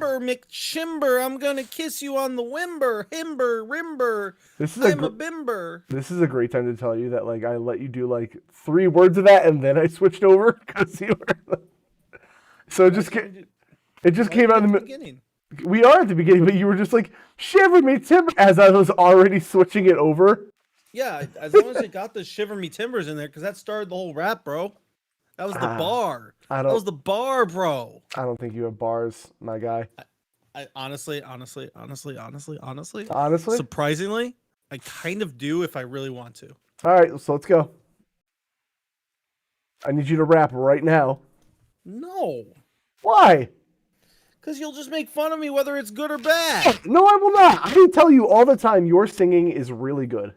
Timber McChimber, I'm gonna kiss you on the wimber, himber, rimber. I'm a bimber. This is a great time to tell you that like I let you do like 3 words of that and then I switched over because you were. So it just came out in the beginning. We are at the beginning, but you were just like shiver me timber as I was already switching it over. Yeah, as long as it got the shiver me timbers in there, because that started the whole rap, bro. That was the bar. That was the bar, bro. I don't think you have bars, my guy. I honestly, surprisingly, I kind of do if I really want to. All right, so let's go. I need you to rap right now. No. Why? Because you'll just make fun of me whether it's good or bad. No, I will not. I tell you all the time your singing is really good.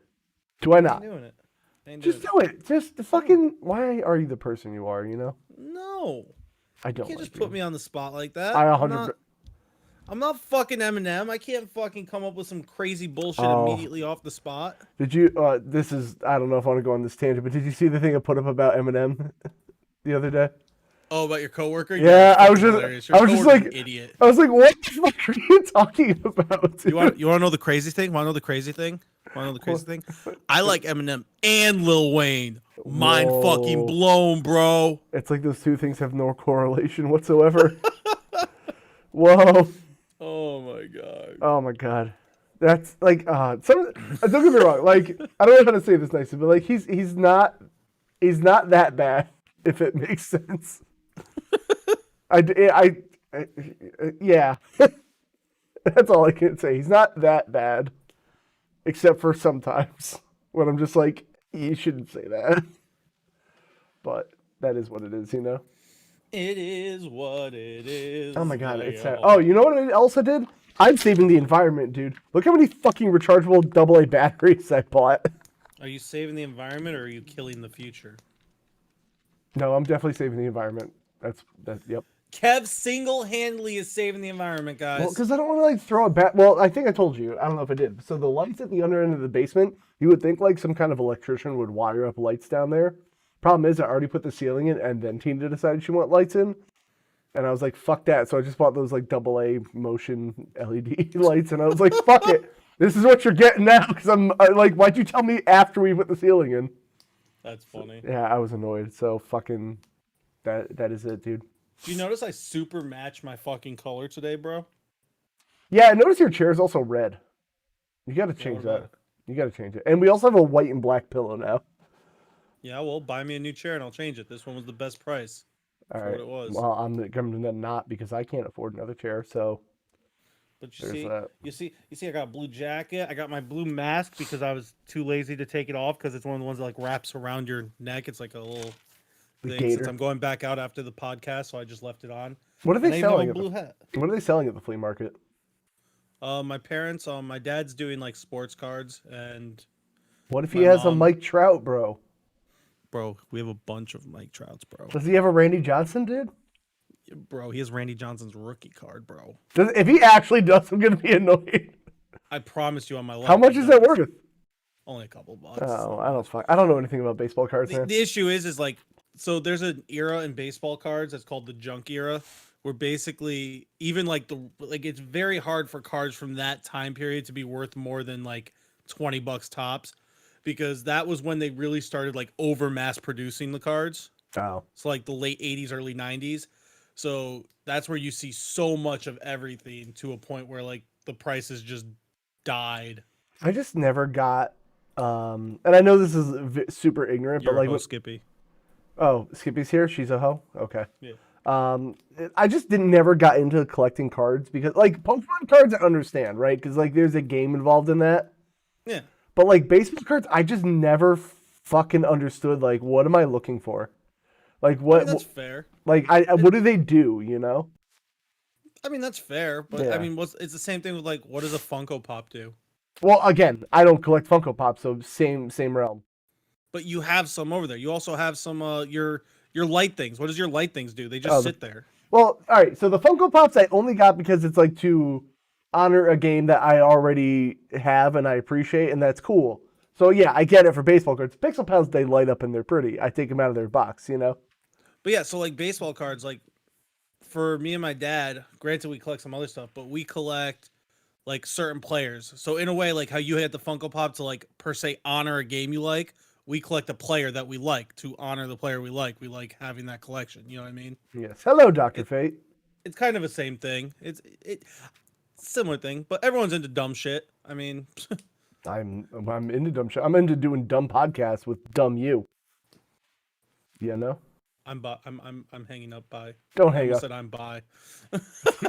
Do I not? I'm doing it. Just do it. Just fucking. Why are you the person you are? You know. No. I don't. You can't just put me on the spot like that. I'm not fucking Eminem. I can't fucking come up with some crazy bullshit immediately off the spot. Did you? This is. I don't know if I want to go on this tangent, but did you see the thing I put up about Eminem the other day? Oh, about your coworker? Yeah, I was just like, idiot. I was like, what the fuck are you talking about? You want to know the crazy thing? Want to know the crazy thing? I like Eminem and Lil Wayne. Mind fucking blown, bro. It's like those two things have no correlation whatsoever. Whoa. Oh my god. Oh my god. That's like don't get me wrong. Like I don't know how to say this nicely, but like he's not that bad if it makes sense. Yeah. That's all I can say. He's not that bad, except for sometimes when I'm just like, you shouldn't say that. But that is what it is, you know. It is what it is. Oh my god, it's sad. Oh, you know what else I did? I'm saving the environment, dude. Look how many fucking rechargeable AA batteries I bought. Are you saving the environment or are you killing the future? No, I'm definitely saving the environment. Yep. Kev single-handedly is saving the environment, guys. Well, because I don't want to like throw it back. Well, I think I told you. I don't know if I did. So the lights at the under end of the basement, you would think like some kind of electrician would wire up lights down there. Problem is, I already put the ceiling in, and then Tina decided she wanted lights in, and I was like, "Fuck that!" So I just bought those like AA motion LED lights, and I was like, "Fuck it, this is what you're getting now." Because I'm like, "Why'd you tell me after we put the ceiling in?" That's funny. So, yeah, I was annoyed. So fucking, that is it, dude. Do you notice I super match my fucking color today, bro? Yeah, I noticed your chair is also red. You got to change that. You got to change it. And we also have a white and black pillow now. Yeah, well, buy me a new chair and I'll change it. This one was the best price. All right. What it was. Well, I'm gonna not because I can't afford another chair. So. But you see, I got a blue jacket. I got my blue mask because I was too lazy to take it off because it's one of the ones that like wraps around your neck. It's like a little thing. Since I'm going back out after the podcast, so I just left it on. What are they selling? What are they selling at the flea market? My parents, my dad's doing like sports cards, and what if he has a Mike Trout, bro? Bro, we have a bunch of Mike Trouts, bro. Does he have a Randy Johnson, dude? Bro, he has Randy Johnson's rookie card, bro. If he actually does, I'm gonna be annoyed. I promise you on my life. How much is that worth? Only a couple bucks. Oh, I don't know anything about baseball cards. The issue is like, so there's an era in baseball cards that's called the junk era, where basically even like it's very hard for cards from that time period to be worth more than like $20 tops, because that was when they really started like over mass producing the cards. Oh. So like the late 80s, early 90s. So that's where you see so much of everything to a point where like the prices just died. I just never got, and I know this is super ignorant, but like Skippy. Oh, Skippy's here. She's a hoe. Okay. Yeah. I just never got into collecting cards because like Pokemon cards I understand, right? Because like there's a game involved in that. Yeah. But like baseball cards, I just never fucking understood. Like, what am I looking for? Like what? I mean, that's fair. Like what do they do? You know? I mean, that's fair, but yeah. I mean, it's the same thing with like, what does a Funko Pop do? Well, again, I don't collect Funko Pops, so same realm. But you have some over there. You also have some your light things. What does your light things do? They just sit there. Well, all right. So the Funko Pops I only got because it's like to honor a game that I already have and I appreciate, and that's cool. So yeah, I get it for baseball cards. Pixel Pals, they light up and they're pretty. I take them out of their box, you know. But yeah, so like baseball cards, like for me and my dad, granted we collect some other stuff, but we collect like certain players. So in a way, like how you had the Funko Pop to like per se honor a game you like, we collect a player that we like to honor the player we like. We like having that collection. You know what I mean? Yes. Hello, Dr. Fate. It's kind of the same thing. It's similar thing, but everyone's into dumb shit. I mean, I'm into dumb shit. I'm into doing dumb podcasts with dumb you. You know? I'm hanging up by. Don't I hang almost up. said I'm by.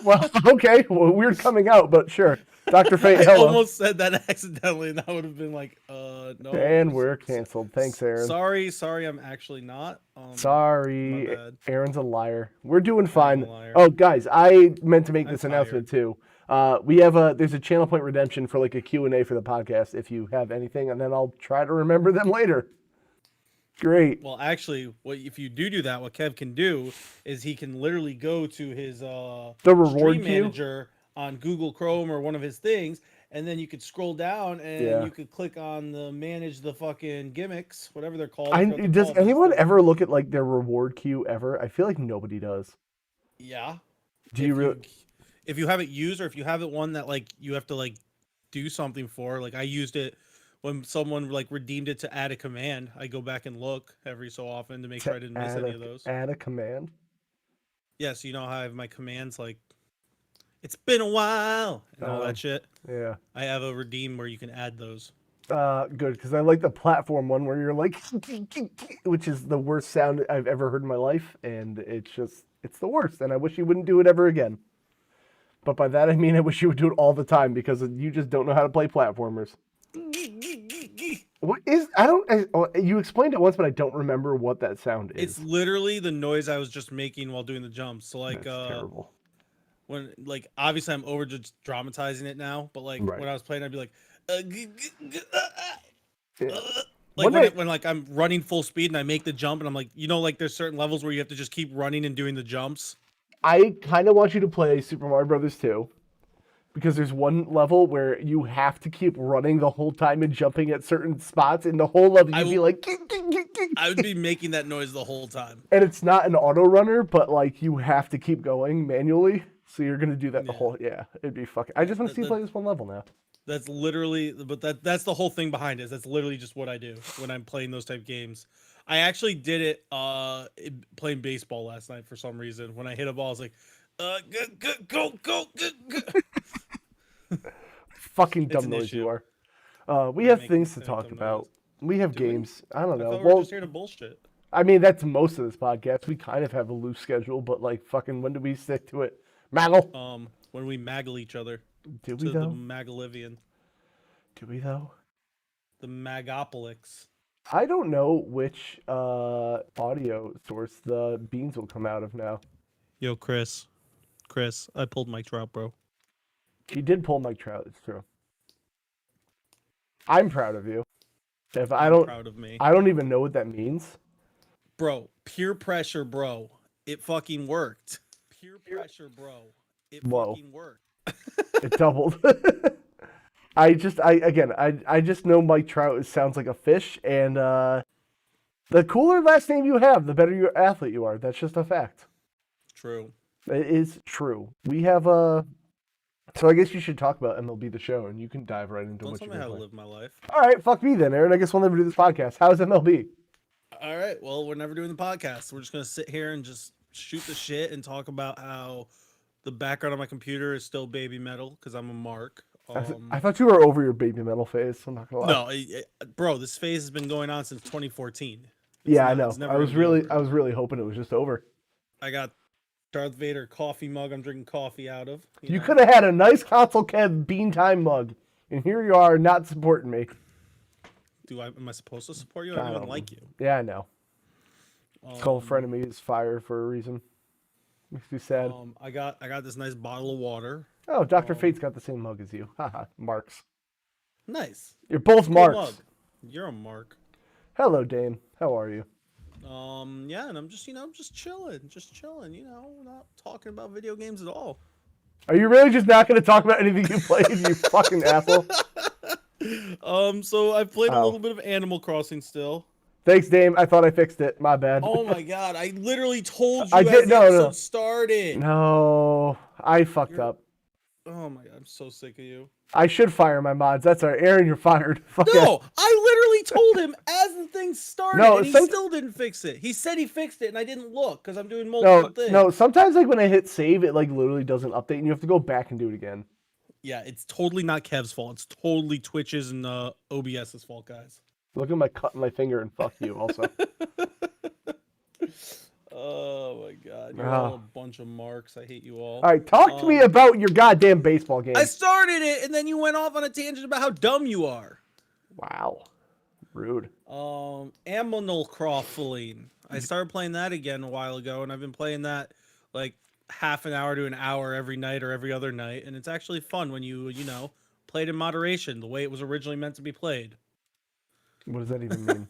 Well, okay. Well, weird coming out, but sure. Dr. Fate, I hello. almost said that accidentally, and that would have been like, no. And we're canceled. Thanks, Aren. Sorry, I'm actually not. Sorry, my bad. Aren's a liar. We're doing fine. a liar. Oh, guys, I meant to make this I'm announcement too. There's a channel point redemption for like a Q&A for the podcast if you have anything, and then I'll try to remember them later. Great. Well, actually, if you do that, what Kev can do is he can literally go to his The reward stream queue? manager on Google Chrome or one of his things, and then you could scroll down and you could click on the manage the fucking gimmicks, whatever they're called. Does anyone ever look at like their reward queue ever? I feel like nobody does. Yeah. Do you really? If you have it used, or if you have it one that like you have to like do something for, like I used it when someone like redeemed it to add a command. I go back and look every so often to make sure I didn't miss any of those. Add a command? Yeah, so you know how I have my commands like it's been a while and all that shit. Yeah. I have a redeem where you can add those. Good, because I like the platform one where you're like, which is the worst sound I've ever heard in my life, and it's the worst, and I wish you wouldn't do it ever again. But by that I mean I wish you would do it all the time, because you just don't know how to play platformers. What is? You explained it once, but I don't remember what that sound is. It's literally the noise I was just making while doing the jumps. So like, That's terrible. When like obviously I'm over just dramatizing it now, but like when I was playing, I'd be like, like when like I'm running full speed and I make the jump, and I'm like, like there's certain levels where you have to just keep running and doing the jumps. I kind of want you to play Super Mario Brothers 2. Because there's one level where you have to keep running the whole time and jumping at certain spots, and the whole level you'd be like... I would be making that noise the whole time. And it's not an auto runner, but like you have to keep going manually. So you're going to do that the whole... Yeah, it'd be fucking... I just want to see you play this one level now. That's literally... But that's the whole thing behind it. That's literally just what I do when I'm playing those type of games. I actually did it playing baseball last night for some reason. When I hit a ball, I was like... go. Fucking dumb noise you are. We have things to talk about. We have games. I don't know. We're just here to bullshit. I mean, that's most of this podcast. We kind of have a loose schedule, but like, fucking, when do we stick to it? Maggle. When we maggle each other. Do we though? The Magalivian. Do we though? The Magopolix. I don't know which audio source the beans will come out of now. Yo, Chris, I pulled Mike Trout, bro. He did pull Mike Trout. It's true. I'm proud of you. Proud of me. I don't even know what that means. Bro, peer pressure, bro. It fucking worked. Peer pressure, bro. It fucking worked. It doubled. I just know Mike Trout sounds like a fish, and the cooler last name you have, the better your athlete you are. That's just a fact. True. It is true. We have so I guess you should talk about MLB The Show, and you can dive right into what you're how to live my life. All right, fuck me then, Aren. I guess we'll never do this podcast. How's MLB? All right, well, we're never doing the podcast. We're just going to sit here and just shoot the shit and talk about how the background on my computer is still baby metal because I'm a mark. I thought you were over your baby metal phase, so I'm not going to lie. No, bro, this phase has been going on since 2014. I know. I was really hoping it was just over. I got Darth Vader coffee mug I'm drinking coffee out of. You could have had a nice console Kev Bean Time mug, and here you are not supporting me. Am I supposed to support you? I don't even like you. Yeah, I know. It's called Frenemy is fire for a reason. Makes me sad. I got this nice bottle of water. Oh, Dr. Fate's got the same mug as you. Haha, marks. Nice. You're both marks. Mug. You're a mark. Hello, Dane. How are you? Yeah, and I'm just, just chilling, not talking about video games at all. Are you really just not going to talk about anything you played, you fucking asshole? So I've played a little bit of Animal Crossing still. Thanks, Dame. I thought I fixed it. My bad. Oh my god! I literally told you I as did. the No, episode no, started. no. I fucked up. Oh my god! I'm so sick of you. I should fire my mods. That's all right. Aaron, you're fired. Fuck it. No, I literally told him as the thing started, No, and he still didn't fix it. He said he fixed it, and I didn't look because I'm doing multiple things. No. Sometimes like when I hit save, it like literally doesn't update, and you have to go back and do it again. Yeah, it's totally not Kev's fault. It's totally Twitch's and OBS's fault, guys. Look at my cut in my finger and fuck you also. Oh my god, you're all a bunch of marks. I hate you all. All right, talk to me about your goddamn baseball game. I started it, and then you went off on a tangent about how dumb you are. Wow, rude. Animal Crossing. I started playing that again a while ago, and I've been playing that like half an hour to an hour every night or every other night, and it's actually fun when you play it in moderation, the way it was originally meant to be played. What does that even mean?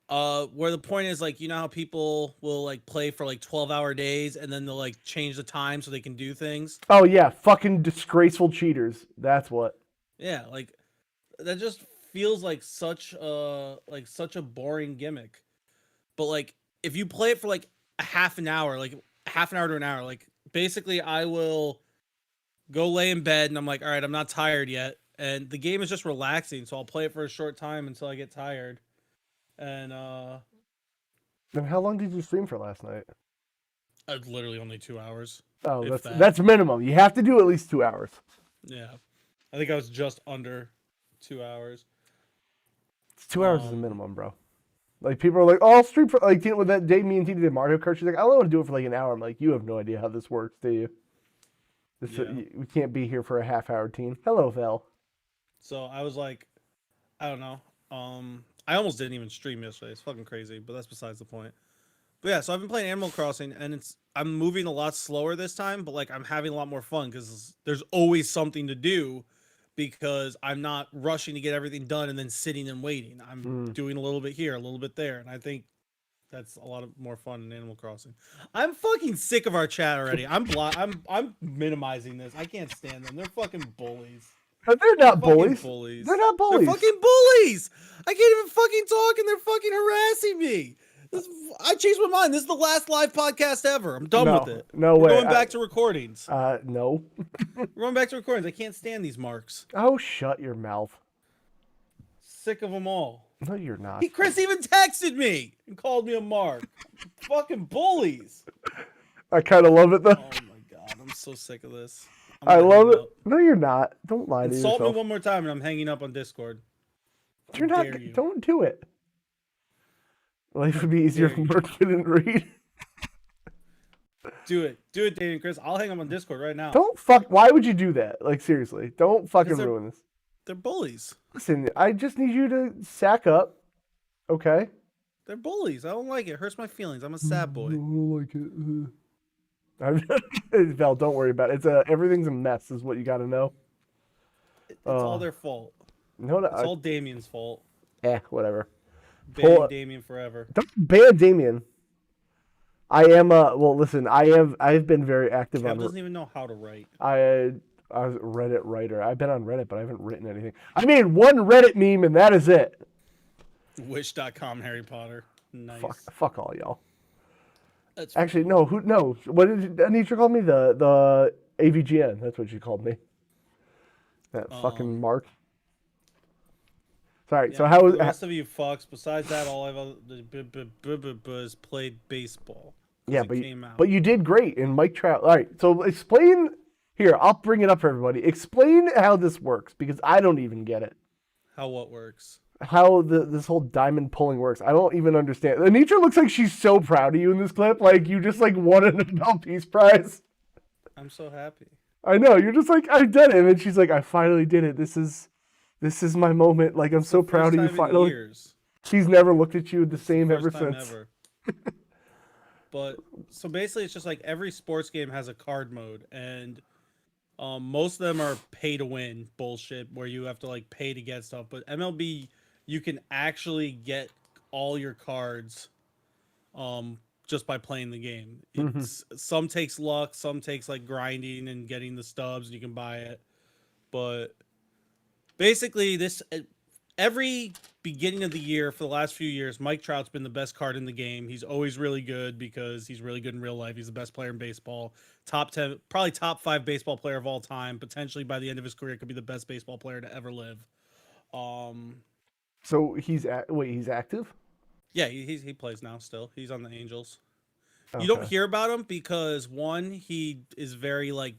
Where the point is, like, you know how people will like play for like 12-hour days and then they'll like change the time so they can do things. Oh yeah, fucking disgraceful cheaters. That's what. Yeah, like that just feels like such a boring gimmick. But like if you play it for like a half an hour to an hour, like basically I will go lay in bed and I'm like, all right, I'm not tired yet, and the game is just relaxing, so I'll play it for a short time until I get tired. And Then how long did you stream for last night? literally only 2 hours. Oh, that's minimum. You have to do at least 2 hours. Yeah, I think I was just under 2 hours. 2 hours is the minimum, bro. Like people are like, "Oh, I'll stream for like with that day me and Tina did Mario Kart." She's like, "I only want to do it for like an hour." I'm like, "You have no idea how this works, do you? We can't be here for a half hour, teen." Hello, Val. So I was like, I don't know. I almost didn't even stream yesterday. It's fucking crazy, but that's besides the point. But yeah, so I've been playing Animal Crossing, and I'm moving a lot slower this time, but like I'm having a lot more fun because there's always something to do, because I'm not rushing to get everything done and then sitting and waiting. I'm doing a little bit here, a little bit there, and I think that's a lot more fun in Animal Crossing. I'm fucking sick of our chat already. I'm minimizing this. I can't stand them. They're fucking bullies. They're not bullies. They're not bullies. They're fucking bullies. I can't even fucking talk, and they're fucking harassing me. I changed my mind. This is the last live podcast ever. I'm done with it. No way. We're going back to recordings. No. We're going back to recordings. I can't stand these marks. Oh, shut your mouth. Sick of them all. No, you're not. Chris even texted me and called me a mark. Fucking bullies. I kind of love it, though. Oh, my God. I'm so sick of this. I love it. No, you're not. Don't lie to yourself. Insult me one more time and I'm hanging up on Discord. You're not. Don't do it. Life would be easier if Mark didn't read. Do it, David, Chris. I'll hang up on Discord right now. Don't fuck. Why would you do that? Like seriously, don't fucking ruin this. They're bullies. Listen, I just need you to sack up. Okay. They're bullies. I don't like it. It hurts my feelings. I'm a sad boy. I don't like it. Val, don't worry about it. It's everything's a mess, is what you got to know. It's all their fault. No, it's all Damien's fault. Whatever. Ban Damien forever. Don't ban Damien. I am well. Listen, I've been very active Kev on. Doesn't even know how to write. I was a Reddit writer. I've been on Reddit, but I haven't written anything. I made one Reddit meme, and that is it. Wish.com Harry Potter. Nice. Fuck all y'all. That's actually no. What did Anitra call me? The AVGN. That's what she called me. That fucking Mark. Sorry. Yeah, so how was the rest of you fucks? Besides that, all I've is played baseball. Yeah, but you did great in Mike Trout. All right. So explain here. I'll bring it up for everybody. Explain how this works, because I don't even get it. How what works? How this whole diamond pulling works. I don't even understand. Anitra looks like she's so proud of you in this clip. Like you just like won a Nobel Peace Prize. I'm so happy. I know. You're just like, I did it. And then she's like, I finally did it. This is my moment. Like I'm so proud of you. Finally. She's never looked at you the same ever since. Ever. But so basically, it's just like every sports game has a card mode, and most of them are pay to win bullshit, where you have to like pay to get stuff. But MLB, you can actually get all your cards just by playing the game. Some takes luck, some takes like grinding and getting the stubs, and you can buy it. But basically, every beginning of the year for the last few years, Mike Trout's been the best card in the game. He's always really good because he's really good in real life. He's the best player in baseball. Top 10, probably top 5 baseball player of all time. Potentially by the end of his career, could be the best baseball player to ever live. So he's he's active? Yeah, he plays now still. He's on the Angels. Okay. You don't hear about him because one, he is very like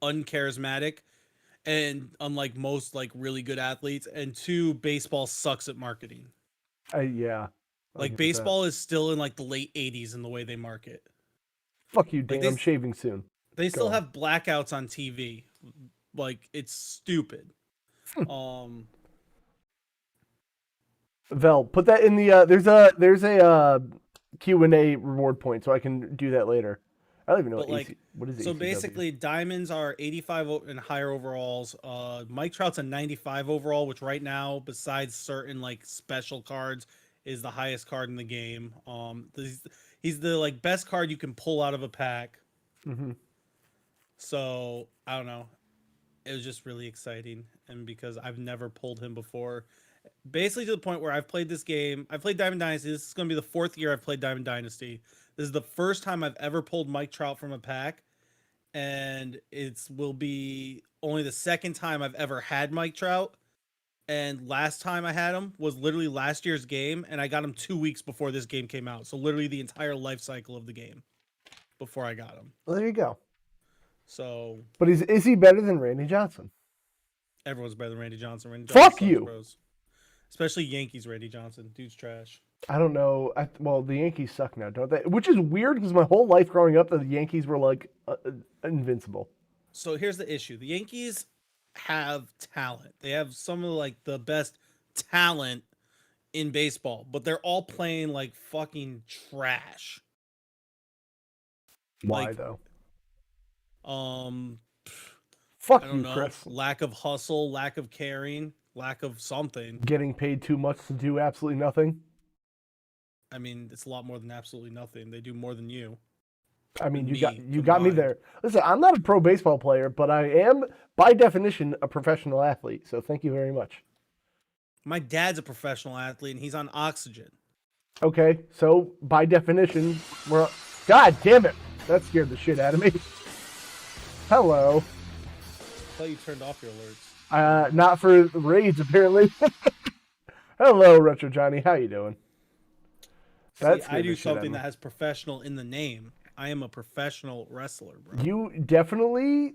uncharismatic and unlike most like really good athletes, and two, baseball sucks at marketing. Yeah. Like baseball is still in like the late 80s in the way they market. Fuck you, Like Dan. I'm shaving soon. They still on. have blackouts on TV. Like it's stupid. Vel, put that in the there's a Q&A reward point, so I can do that later. I don't even know what is it. So basically, diamonds are 85 and higher overalls. Mike Trout's a 95 overall, which right now, besides certain like special cards, is the highest card in the game. He's the like best card you can pull out of a pack. Mm-hmm. So I don't know. It was just really exciting, and because I've never pulled him before, basically to the point where I've played this game. I've played Diamond Dynasty. This is going to be the 4th year I've played Diamond Dynasty. This is the first time I've ever pulled Mike Trout from a pack, and will be only the 2nd time I've ever had Mike Trout. And last time I had him was literally last year's game, and I got him 2 weeks before this game came out. So literally the entire life cycle of the game before I got him. Well, there you go. So, but is he better than Randy Johnson? Everyone's better than Randy Johnson. Randy Johnson Fuck you. Bros. Especially Yankees Randy Johnson. Dude's trash. I don't know. Well, the Yankees suck now, don't they? Which is weird because my whole life growing up, the Yankees were like invincible. So here's the issue: the Yankees have talent. They have some of like the best talent in baseball, but they're all playing like fucking trash. Why though? Fuck you, Chris. Lack of hustle, lack of caring, lack of something. Getting paid too much to do absolutely nothing. I mean, it's a lot more than absolutely nothing. They do more than you. I mean, you got me there. Listen, I'm not a pro baseball player, but I am, by definition, a professional athlete. So thank you very much. My dad's a professional athlete, and he's on oxygen. Okay, so by definition, we're... God damn it! That scared the shit out of me. Hello. I thought you turned off your alerts. Not for raids, apparently. Hello, Retro Johnny. How you doing? See, I do something that has professional in the name. I am a professional wrestler, bro. You definitely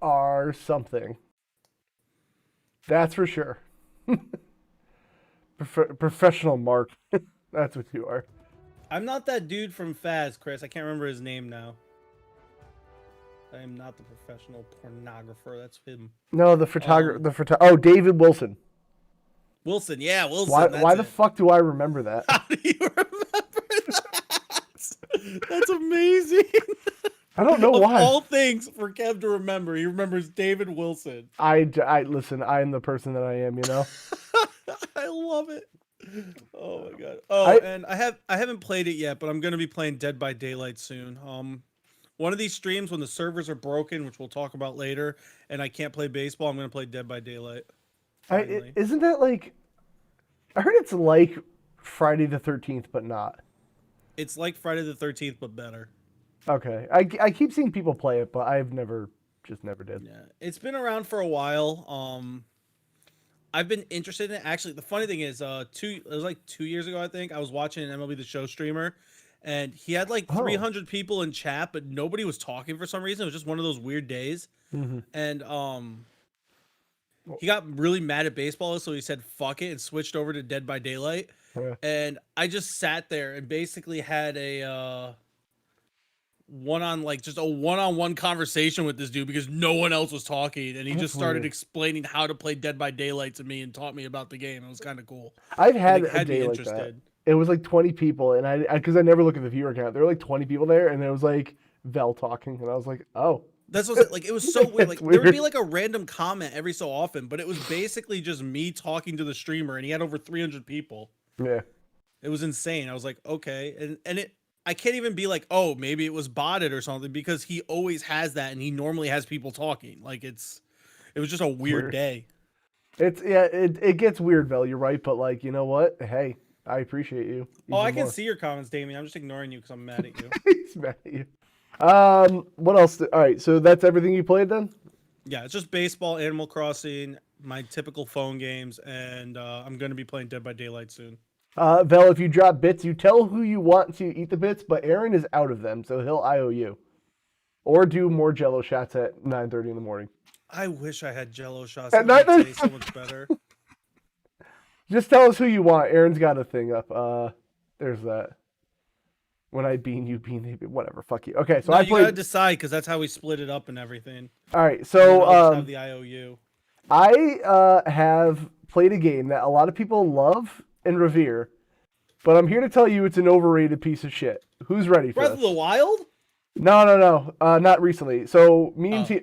are something. That's for sure. Professional Mark. That's what you are. I'm not that dude from Faz, Chris. I can't remember his name now. I am not the professional pornographer. That's him. No, the photographer. Oh, David Wilson. Wilson, yeah, Wilson. Why the fuck do I remember that? How do you remember that? That's amazing. I don't know why. Of all things for Kev to remember, he remembers David Wilson. I listen. I am the person that I am. You know. I love it. Oh my god. Oh, and I haven't played it yet, but I'm gonna be playing Dead by Daylight soon. One of these streams when the servers are broken, which we'll talk about later, and I can't play baseball, I'm gonna play Dead by Daylight. Isn't that like? I heard it's like Friday the 13th, but not. It's like Friday the 13th, but better. Okay, I keep seeing people play it, but I've never did. Yeah, it's been around for a while. I've been interested in it. Actually, the funny thing is, it was like 2 years ago, I think. I was watching an MLB The Show streamer, and he had like 300 people in chat, but nobody was talking for some reason. It was just one of those weird days. Mm-hmm. And he got really mad at baseball, so he said fuck it and switched over to Dead by Daylight. Yeah. And I just sat there and basically had a one-on-one conversation with this dude because no one else was talking, and he just started explaining how to play Dead by Daylight to me and taught me about the game. It was kind of cool. I've had a day like that. It was like 20 people, and because I never look at the viewer count, there were like 20 people there, and it was like Vel talking, and I was like, oh. That's what like it was so weird. Like there would be like a random comment every so often, but it was basically just me talking to the streamer, and he had over 300 people. Yeah, it was insane. I was like, okay, and I can't even be like, oh, maybe it was botted or something, because he always has that, and he normally has people talking. Like it was just a weird day. It gets weird, Vel. You're right, but like, you know what? Hey, I appreciate you. Oh, I even can more. see your comments, Damien. I'm just ignoring you because I'm mad at you. He's mad at you. What else? All right, so that's everything you played then? Yeah, it's just baseball, Animal Crossing, my typical phone games, and I'm gonna be playing Dead by Daylight soon. Vel, if you drop bits, you tell who you want to eat the bits, but Aren is out of them, so he'll IOU. Or do more Jello shots at 9:30 in the morning. I wish I had Jello shots. At That would 9:30. taste so much better. Just tell us who you want. Aaron's got a thing up. There's that. When I bean, you bean, they bean. Whatever. Fuck you. Okay, so No, I you played. gotta decide because that's how we split it up and everything. All right, And then so I'll just have the IOU. I have played a game that a lot of people love and revere, but I'm here to tell you it's an overrated piece of shit. Who's ready for Breath this? of the Wild? No. Not recently. So me and Oh. Tina,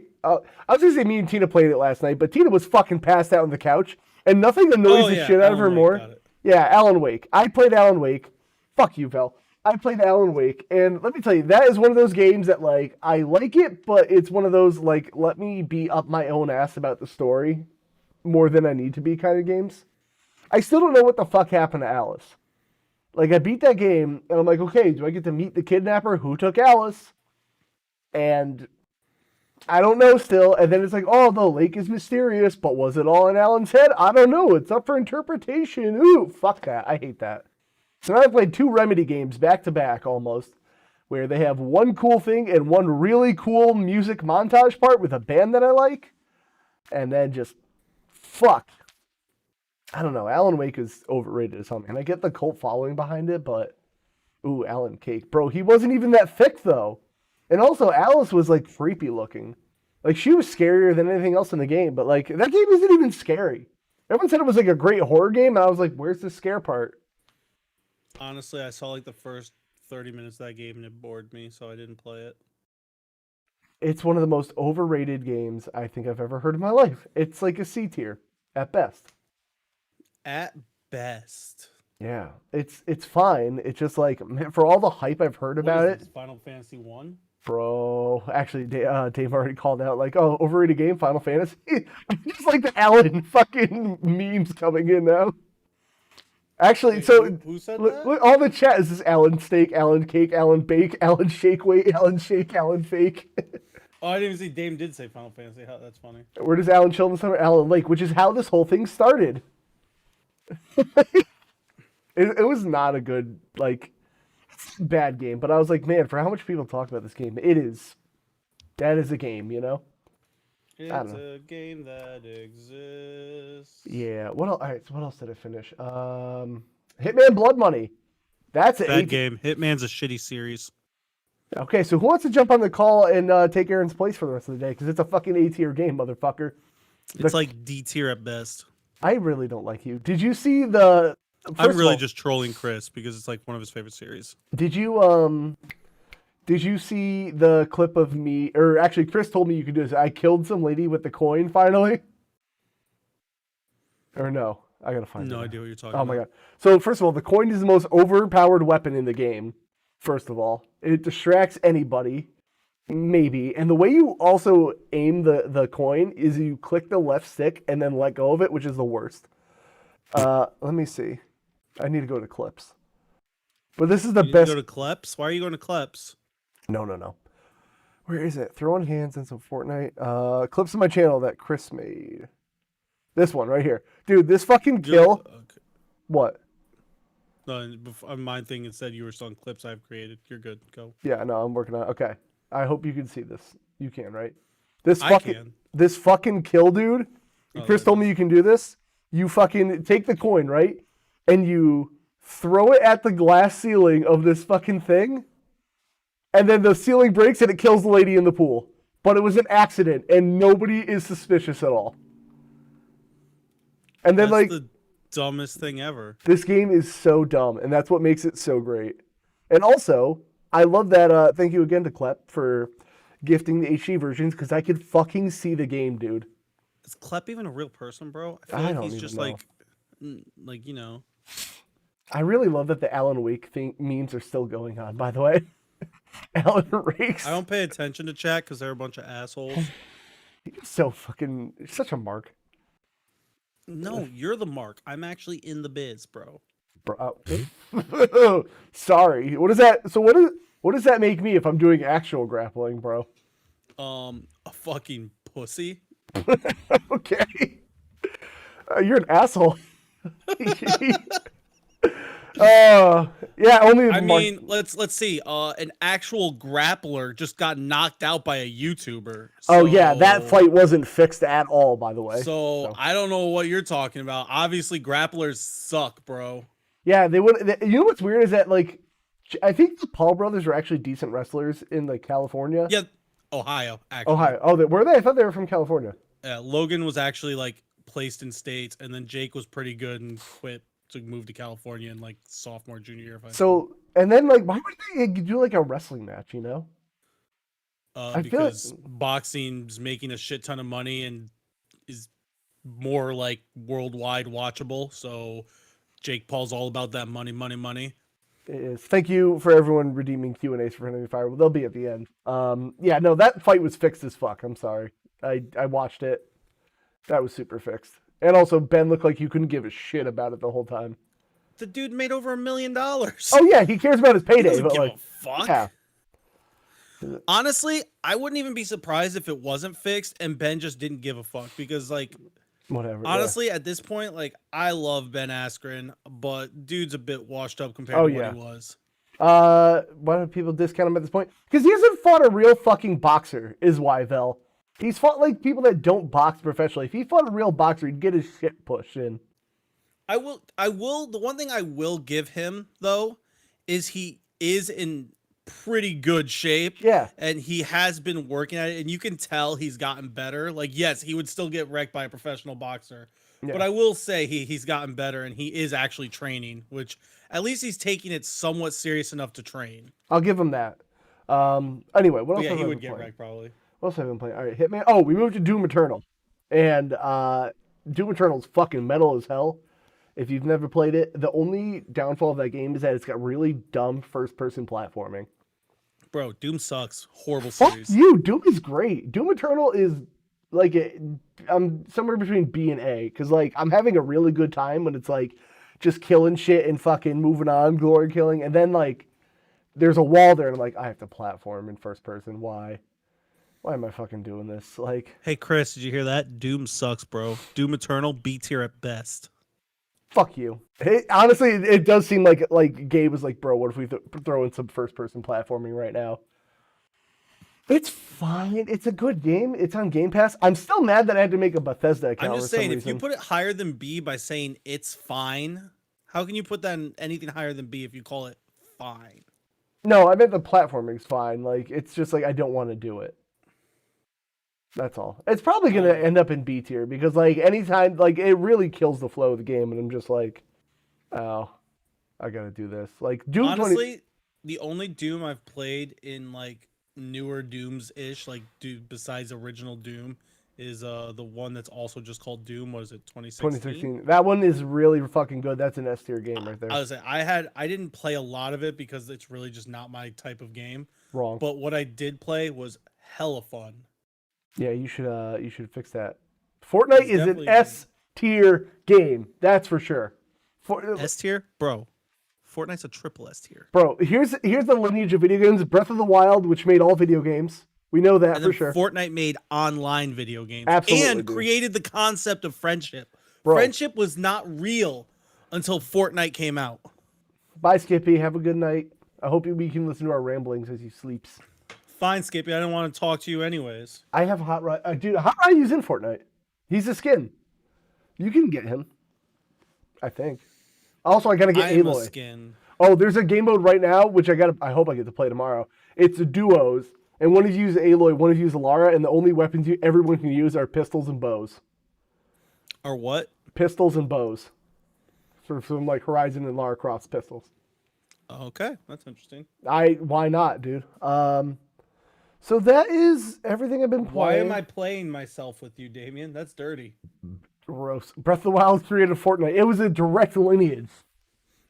I was gonna say me and Tina played it last night, but Tina was fucking passed out on the couch, and nothing annoys Oh, the yeah, shit out of Alan her Wake, more. got it. Yeah, Alan Wake. I played Alan Wake. Fuck you, Vel. I played Alan Wake, and let me tell you, that is one of those games that like I like it, but it's one of those like let me be up my own ass about the story more than I need to be kind of games. I still don't know what the fuck happened to Alice. Like I beat that game, and I'm like, okay, do I get to meet the kidnapper who took Alice? And I don't know still. And then it's like, oh, the lake is mysterious, but was it all in Alan's head? I don't know. It's up for interpretation. Ooh, fuck that. I hate that. So now I've played 2 Remedy games back to back almost, where they have one cool thing and one really cool music montage part with a band that I like, and then just fuck. I don't know. Alan Wake is overrated as hell, man. I get the cult following behind it, but ooh, Alan Cake, bro, he wasn't even that thick though. And also, Alice was like creepy looking. Like she was scarier than anything else in the game, but like that game isn't even scary. Everyone said it was like a great horror game, and I was like, where's the scare part? Honestly, I saw like the first 30 minutes of that game and it bored me, so I didn't play it. It's one of the most overrated games I think I've ever heard in my life. It's like a C tier at best. At best. Yeah, it's fine. It's just like man, for all the hype I've heard about What it, is this, Final Fantasy 1? bro. Actually, Dave already called out like, oh, overrated game, Final Fantasy. Just like the Alan fucking memes coming in now. Actually, Wait, so who said look, that? look, all the chat is this Alan Steak, Alan Cake, Alan Bake, Alan Shake Weight, Alan Shake, Alan Fake. Oh, I didn't even see Dame did say Final Fantasy. That's funny. Where does Alan chill in the summer? Alan Lake, which is how this whole thing started. It was not a good, like, bad game, but I was like, man, for how much people talk about this game, that is a game, you know? It's don't know. a game that exists. Yeah. What else? All right. So what else did I finish? Hitman Blood Money. That's it. Bad game. Hitman's a shitty series. Okay. So who wants to jump on the call and take Aaron's place for the rest of the day? Because it's a fucking A tier game, motherfucker. It's like D tier at best. I really don't like you. Did you see the? I'm First of really all, just trolling Chris because it's like one of his favorite series. Did you see the clip of me? Or actually, Chris told me you could do this. I killed some lady with the coin finally. Or no, I gotta find it. No now. idea what you're talking Oh about. my god. So first of all, the coin is the most overpowered weapon in the game. First of all, it distracts anybody, maybe. And the way you also aim the coin is you click the left stick and then let go of it, which is the worst. Let me see. I need to go to clips. But this is the You need to best. go to Kleps? Why are you going to Kleps? No. Where is it? Throwing hands and some Fortnite. Clips of my channel that Chris made. This one right here. Dude, this fucking kill. Okay. What? No, on my thing it said you were still on clips I've created. You're good. Go. Yeah, no, I'm working on it. Okay. I hope you can see this. You can, right? I can. This fucking kill, dude. Oh, Chris there told it me you can do this. You fucking take the coin, right? And you throw it at the glass ceiling of this fucking thing. And then the ceiling breaks and it kills the lady in the pool. But it was an accident and nobody is suspicious at all. And then That's the dumbest thing ever. this game is so dumb, and that's what makes it so great. And also, I love that. Thank you again to Klep for gifting the HD versions because I could fucking see the game, dude. Is Klep even a real person, bro? I I feel like don't he's even just know. like you know. I really love that the Alan Wake memes are still going on. By the way, Alan Rakes. I don't pay attention to chat because they're a bunch of assholes. So fucking such a mark. No, you're the mark. I'm actually in the biz, bro. Bro. Sorry. What is that? So what does that make me if I'm doing actual grappling, bro? A fucking pussy. Okay. You're an asshole. Yeah, only. I mean, let's see. An actual grappler just got knocked out by a YouTuber. Oh yeah, that fight wasn't fixed at all, by the way. So I don't know what you're talking about. Obviously, grapplers suck, bro. Yeah, they would. You know what's weird is that like, I think the Paul brothers are actually decent wrestlers in like California. Yeah, Ohio. Actually, Ohio. Oh, were they? I thought they were from California. Logan was actually like placed in states, and then Jake was pretty good and quit to move to California in like sophomore, junior year of high school. So and then like, why would they do like a wrestling match? You know? I feel like, Because boxing's making a shit ton of money and is more like worldwide watchable. So Jake Paul's all about that money, money, money. it is. Thank you for everyone redeeming Q&As for Frenemy Fire. They'll be at the end. Yeah, no, that fight was fixed as fuck. I'm sorry. I watched it. That was super fixed. And also, Ben looked like you couldn't give a shit about it the whole time. The dude made over $1 million. Oh yeah, he cares about his He payday, doesn't but give like, a fuck. yeah, Honestly, I wouldn't even be surprised if it wasn't fixed and Ben just didn't give a fuck because, like, whatever. honestly, at this point, like, I love Ben Askren, but dude's a bit washed up compared Oh, to yeah. what he was. Why do people discount him at this point? Because he hasn't fought a real fucking boxer, is why, Vel. He's fought like people that don't box professionally. If he fought a real boxer, he'd get his shit pushed in. I will, the one thing I will give him, though, is he is in pretty good shape. Yeah. And he has been working at it, and you can tell he's gotten better. Like, yes, he would still get wrecked by a professional boxer. Yeah. But I will say he's gotten better, and he is actually training, which at least he's taking it somewhat serious enough to train. I'll give him that. Anyway, what else? Yeah, have he I would been get playing? wrecked probably. What else have I been playing? All right, Hitman. Oh, we moved to Doom Eternal, and Doom Eternal's fucking metal as hell. If you've never played it, the only downfall of that game is that it's got really dumb first-person platforming. Bro, Doom sucks. Horrible Fuck series. you. Doom is great. Doom Eternal is like I'm somewhere between B and A because like I'm having a really good time when it's like just killing shit and fucking moving on, glory killing, and then like there's a wall there and I'm like I have to platform in first person. Why am I fucking doing this? Like, Hey, Chris, did you hear that? Doom sucks, bro. Doom Eternal, B tier at best. fuck you. Honestly, it does seem like Gabe was like, bro, what if we throw in some first person platforming right now? It's fine. It's a good game. It's on Game Pass. I'm still mad that I had to make a Bethesda account. I'm just for some saying, if reason. you put it higher than B by saying it's fine, how can you put that in anything higher than B if you call it fine? No, I meant the platforming's fine. Like, it's just like I don't want to do it. That's all. It's probably gonna end up in B tier because like anytime like it really kills the flow of the game, and I'm just like, oh, I gotta do this. Like Doom. Honestly, the only Doom I've played in like newer Dooms ish, like besides original Doom, is the one that's also just called Doom. What is it, 2016? That one is really fucking good. That's an S tier game right there. I was I didn't play a lot of it because it's really just not my type of game. Wrong. But what I did play was hella fun. Yeah, you should fix that. Fortnite is an definitely- S tier game. That's for sure. S tier, bro. Fortnite's a triple S tier. Bro, here's the lineage of video games. Breath of the Wild, which made all video games. We know that And for then sure. Fortnite made online video games. Absolutely, And dude. created the concept of friendship. Bro. Friendship was not real until Fortnite came out. Bye, Skippy. Have a good night. I hope we can listen to our ramblings as he sleeps. Fine, Skippy. I didn't want to talk to you anyways. I have Hot Rod. Dude, Hot Rod in Fortnite. He's a skin. You can get him. I think. Also, I gotta get I am a Aloy. skin. Oh, there's a game mode right now, which I hope I get to play tomorrow. It's duos, and one of you is Aloy, one of you is Lara, and the only weapons everyone can use are pistols and bows. Or what? Pistols and bows. From like Horizon and Lara Croft's pistols. Okay, that's interesting. Why not, dude? So that is everything I've been Why playing. am I playing myself with you, Damien? That's dirty. Gross. Breath of the Wild created Fortnite. It was a direct lineage.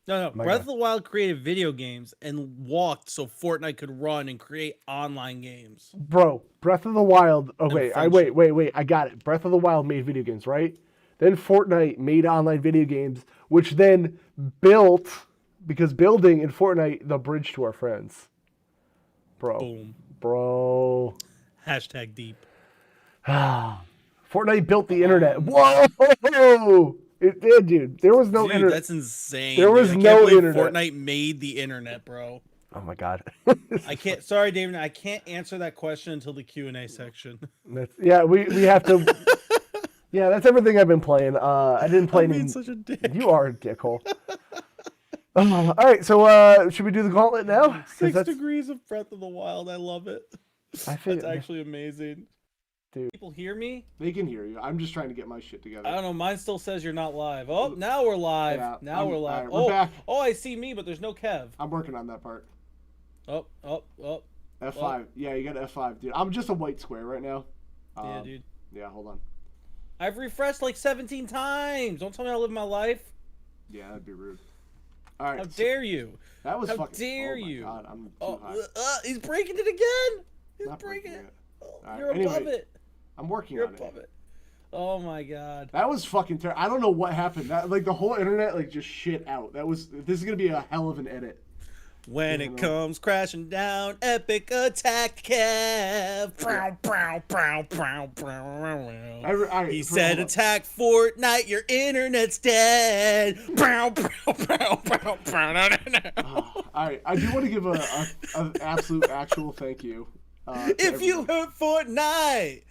No. My Breath God. of the Wild created video games and walked so Fortnite could run and create online games. Bro, Breath of the Wild. Oh, wait. friendship. Wait. I got it. Breath of the Wild made video games, right? Then Fortnite made online video games, which then built, because building in Fortnite, the bridge to our friends. Bro. Boom. Bro. Hashtag deep. Fortnite built the internet. Whoa! It did, dude. There was no Dude, internet. that's insane. There was dude. I no can't believe internet. Fortnite made the internet, bro. Oh my god. I can't. Sorry, David. I can't answer that question until the Q&A section. Yeah, we have to. Yeah, that's everything I've been playing. I didn't play I'm any. being such a dick. You are a dickhole. All right, so should we do the gauntlet now? 'Cause 6 degrees of Breath of the Wild. I love it. That's actually amazing. Dude. People hear me? They can hear you. I'm just trying to get my shit together. I don't know. Mine still says you're not live. Oh, now we're live. Yeah, now we're live. Right, we're back. Oh, I see me, but there's no Kev. I'm working on that part. Oh. F5. Yeah, you got F5, dude. I'm just a white square right now. Yeah, dude. Yeah, hold on. I've refreshed like 17 times. Don't tell me I live my life. Yeah, that'd be rude. All right. How dare you? That was How fucking. dare oh my you? God, I'm too high. He's breaking it again. He's Not breaking breaking it. it. Oh, All right, you're above anyway, it. I'm working You're on above it. it. Oh my god. That was fucking terrible. I don't know what happened. That like the whole internet like just shit out. This is gonna be a hell of an edit. When it comes crashing down, epic attack, Kev. He said, "Attack Fortnite, your internet's dead." All right, I do want to give an absolute actual thank you. If you hurt Fortnite,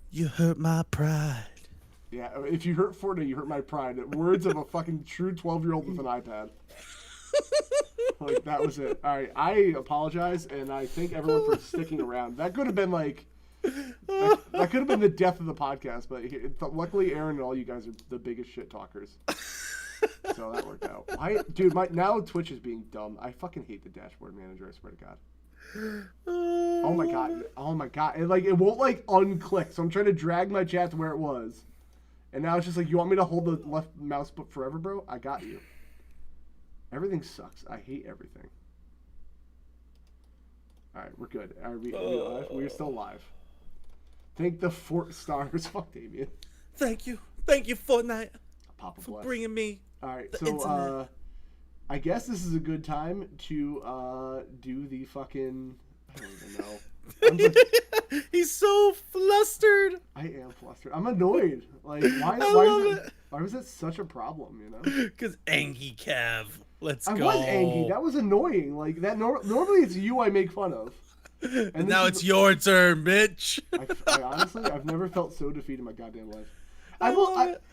you hurt my pride. Yeah, if you hurt Fortnite, you hurt my pride. Words of a fucking true 12-year-old with an iPad. Like, that was it. All right, I apologize, and I thank everyone for sticking around. That could have been like, that could have been the death of the podcast, but luckily Aren and all you guys are the biggest shit talkers. So that worked out. Dude, now Twitch is being dumb. I fucking hate the dashboard manager, I swear to God. Oh my god. It won't like unclick, so I'm trying to drag my chat to where it was. And now it's just like, you want me to hold the left mouse button forever, bro? I got you. Everything sucks. I hate everything. Alright, we're good. Are we live? We're still live. Thank the Fort Stars. Fuck Damien. Thank you. Thank you, Fortnite. Papa for bless. bringing me. Alright, so I guess this is a good time to do the fucking, I don't even know. He's so flustered. I am flustered. I'm annoyed. Like, why was it such a problem, you know? Because Angie Kev. Let's go. I was angry. That was annoying. Like, that normally it's you I make fun of. And now it's your turn, bitch. I honestly, I've never felt so defeated in my goddamn life.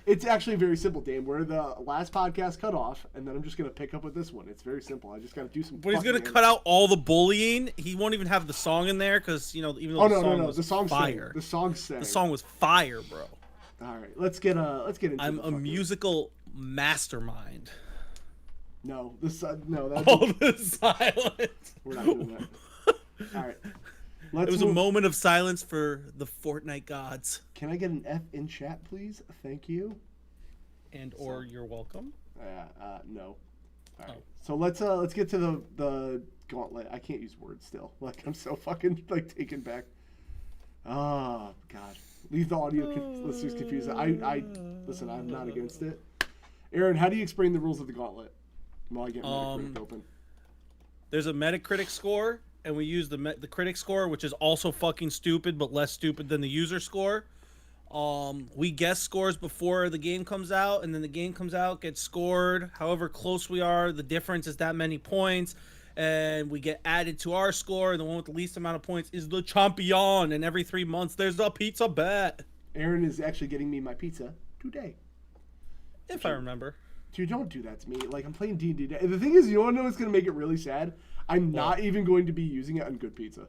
It's actually very simple, Dame. Where the last podcast cut off, and then I'm just gonna pick up with this one. It's very simple. I just gotta do some. But he's gonna cut out all the bullying. He won't even have the song in there because even though the song was fire. The song sang. The song was fire, bro. All right, let's get into. I'm a musical mastermind. No, no. All the silence. We're not doing that. All right. It was a moment of silence for the Fortnite gods. Can I get an F in chat, please? Thank you. Or you're welcome. No. All right. So let's get to the gauntlet. I can't use words still. Like, I'm so fucking taken back. Oh God. Leave the audio listeners confused. I listen. I'm not against it. Aren, how do you explain the rules of the gauntlet? While I get Metacritic open. There's a Metacritic score, and we use the critic score, which is also fucking stupid, but less stupid than the user score. We guess scores before the game comes out, and then the game comes out, gets scored. However close we are, the difference is that many points, and we get added to our score. And the one with the least amount of points is the champion. And every 3 months, there's a pizza bet. Aren is actually getting me my pizza today. If I remember. Dude, don't do that to me. Like, I'm playing D&D. The thing is, you want to know what's going to make it really sad? I'm not even going to be using it on Good Pizza.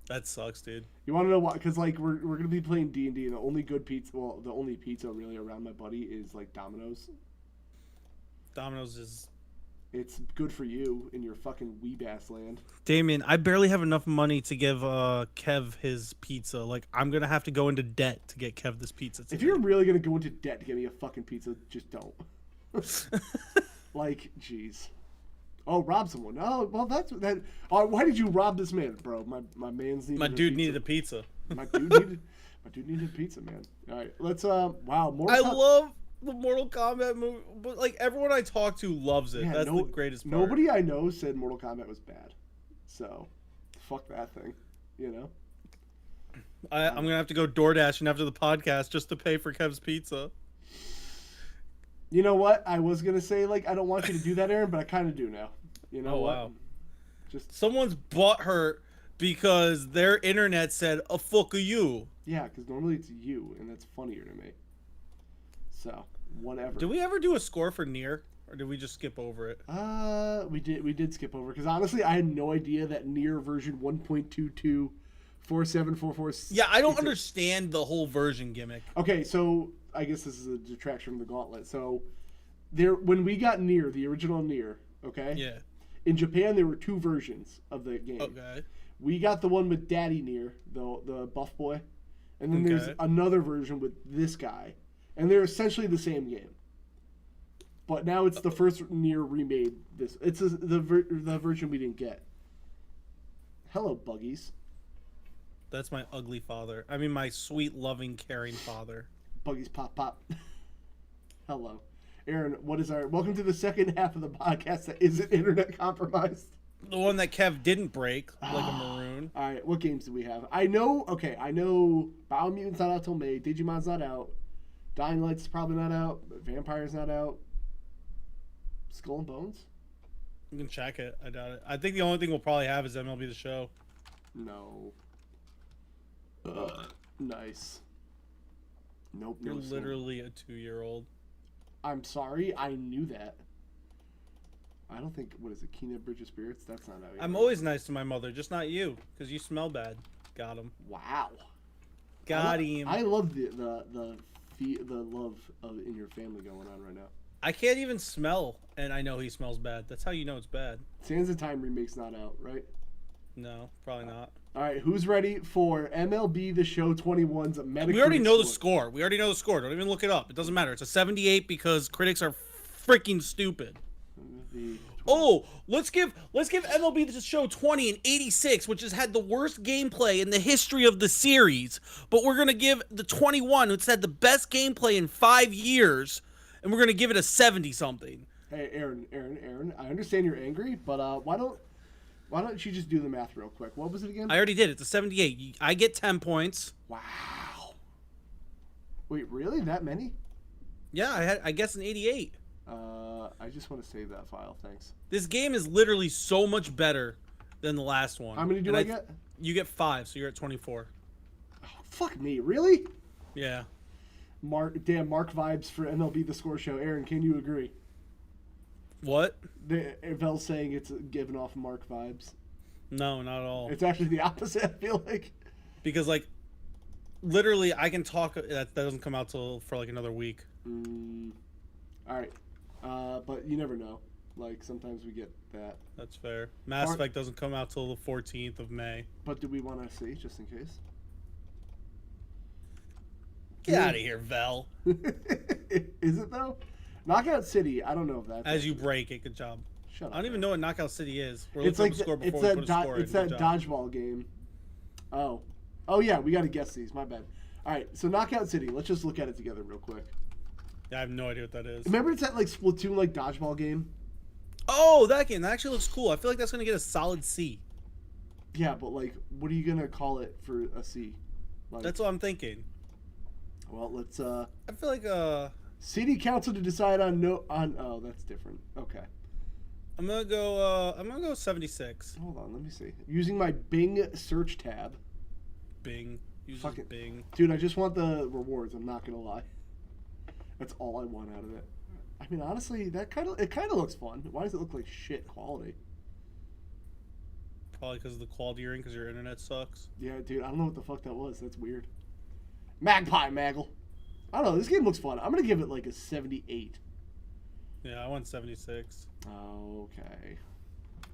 That sucks, dude. You want to know why? Because, like, we're going to be playing D&D, and the only good pizza, well, the only pizza really around my buddy is, like, Domino's. Domino's is... It's good for you in your fucking weeb-ass land. Damien, I barely have enough money to give Kev his pizza. Like, I'm going to have to go into debt to get Kev this pizza today. If you're really going to go into debt to get me a fucking pizza, just don't. Like, jeez. Oh, rob someone. Oh, well, that's that. Why did you rob this man, bro? My man's needed. My dude a needed a pizza. My dude needed pizza, man. All right, let's. Wow, more. I love the Mortal Kombat movie, but like everyone I talk to loves it. Yeah, That's the greatest part. Nobody I know said Mortal Kombat was bad, so fuck that thing. You know. I'm gonna have to go door dashing after the podcast just to pay for Kev's pizza. You know what? I was gonna say like I don't want you to do that, Aaron, but I kind of do now. You know what? Wow. Just Someone's butthurt because their internet said a fuck of you. yeah, because normally it's you, and that's funnier to me. So whatever. Did we ever do a score for Nier, or did we just skip over it? We did skip over because honestly I had no idea that Nier version 1.224744. Yeah, I don't understand the whole version gimmick. Okay, so I guess this is a detraction from the gauntlet. So there, when we got Nier, the original Nier, okay? Yeah. In Japan, there were 2 versions of the game. Okay. We got the one with Daddy Nier, the buff boy, and then there's another version with this guy, and they're essentially the same game. But now it's the first Nier remade. It's the version we didn't get. Hello, Buggies. That's my ugly father. I mean, my sweet, loving, caring father. Buggies pop pop. Hello. Aaron, welcome to the second half of the podcast that isn't internet compromised. The one that Kev didn't break, like a maroon. All right, what games do we have? I know Biomutant's not out till May. Digimon's not out. Dying Light's probably not out. Vampire's not out. Skull and Bones? You can check it. I doubt it. I think the only thing we'll probably have is MLB The Show. No. Nice. Nope. You're literally a 2-year-old. I'm sorry, I knew that. I don't think, what is it, Kena Bridge of Spirits? That's not out yet. I'm always nice to my mother, just not you, because you smell bad. Got him. Wow. Got him. I love the love in your family going on right now. I can't even smell, and I know he smells bad. That's how you know it's bad. Sands of Time Remake's not out, right? No, probably not. All right, who's ready for MLB The Show 21's Metacritic? We already know the score. We already know the score. Don't even look it up. It doesn't matter. It's a 78 because critics are freaking stupid. Oh, let's give MLB The Show 20 an 86, which has had the worst gameplay in the history of the series. But we're gonna give the 21, which had the best gameplay in 5 years, and we're gonna give it a 70 something. Hey, Aaron. I understand you're angry, but why don't you just do the math real quick? What was it again? I already did. It's a 78. I get 10 points. Wow. Wait, really? That many? Yeah, I guess an 88. I just want to save that file. Thanks. This game is literally so much better than the last one. How many do I get? You get 5, so you're at 24. Oh, fuck me. Really? Yeah. Mark vibes for MLB The Score Show. Aaron, can you agree? What? Vel's saying it's giving off Mark vibes. No, not at all. It's actually the opposite, I feel like. Because, like, literally, I can talk. That doesn't come out for like another week. All right. But you never know. Like, sometimes we get that. That's fair. Mass Effect doesn't come out till the 14th of May. But do we want to see, just in case? Get out of here, Vel. Is it, though? Knockout City, I don't know if that's... As you break it, good job. Shut up. I don't even know what Knockout City is. It's like it's that dodgeball game. Oh, yeah, we got to guess these. My bad. All right, so Knockout City. Let's just look at it together real quick. Yeah, I have no idea what that is. Remember, it's that like Splatoon like dodgeball game. Oh, that game. That actually looks cool. I feel like that's gonna get a solid C. Yeah, but like, what are you gonna call it for a C? Like, that's what I'm thinking. Well, let's. I feel like City Council to decide on Oh, that's different. Okay. I'm gonna go 76. Hold on, let me see. Using my Bing search tab. Bing. Fucking Bing. Dude, I just want the rewards. I'm not gonna lie. That's all I want out of it. I mean, honestly, it kind of looks fun. Why does it look like shit quality? Probably because of the quality you're in, because your internet sucks. Yeah, dude, I don't know what the fuck that was. That's weird. Magpie Maggle. I don't know. This game looks fun. I'm gonna give it like a 78. Yeah, I went 76. Okay.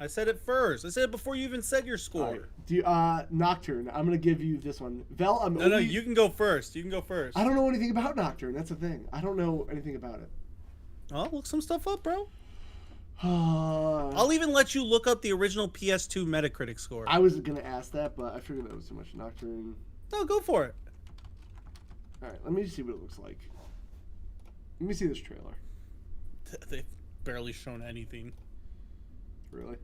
I said it first. I said it before you even said your score. Right. Do you, Nocturne. I'm gonna give you this one. Vel, No, you can go first. You can go first. I don't know anything about Nocturne. That's the thing. I don't know anything about it. Oh, look some stuff up, bro. I'll even let you look up the original PS2 Metacritic score. I was gonna ask that, but I figured that was too much. Nocturne. No, go for it. All right, let me see what it looks like. Let me see this trailer. They've barely shown anything. Really?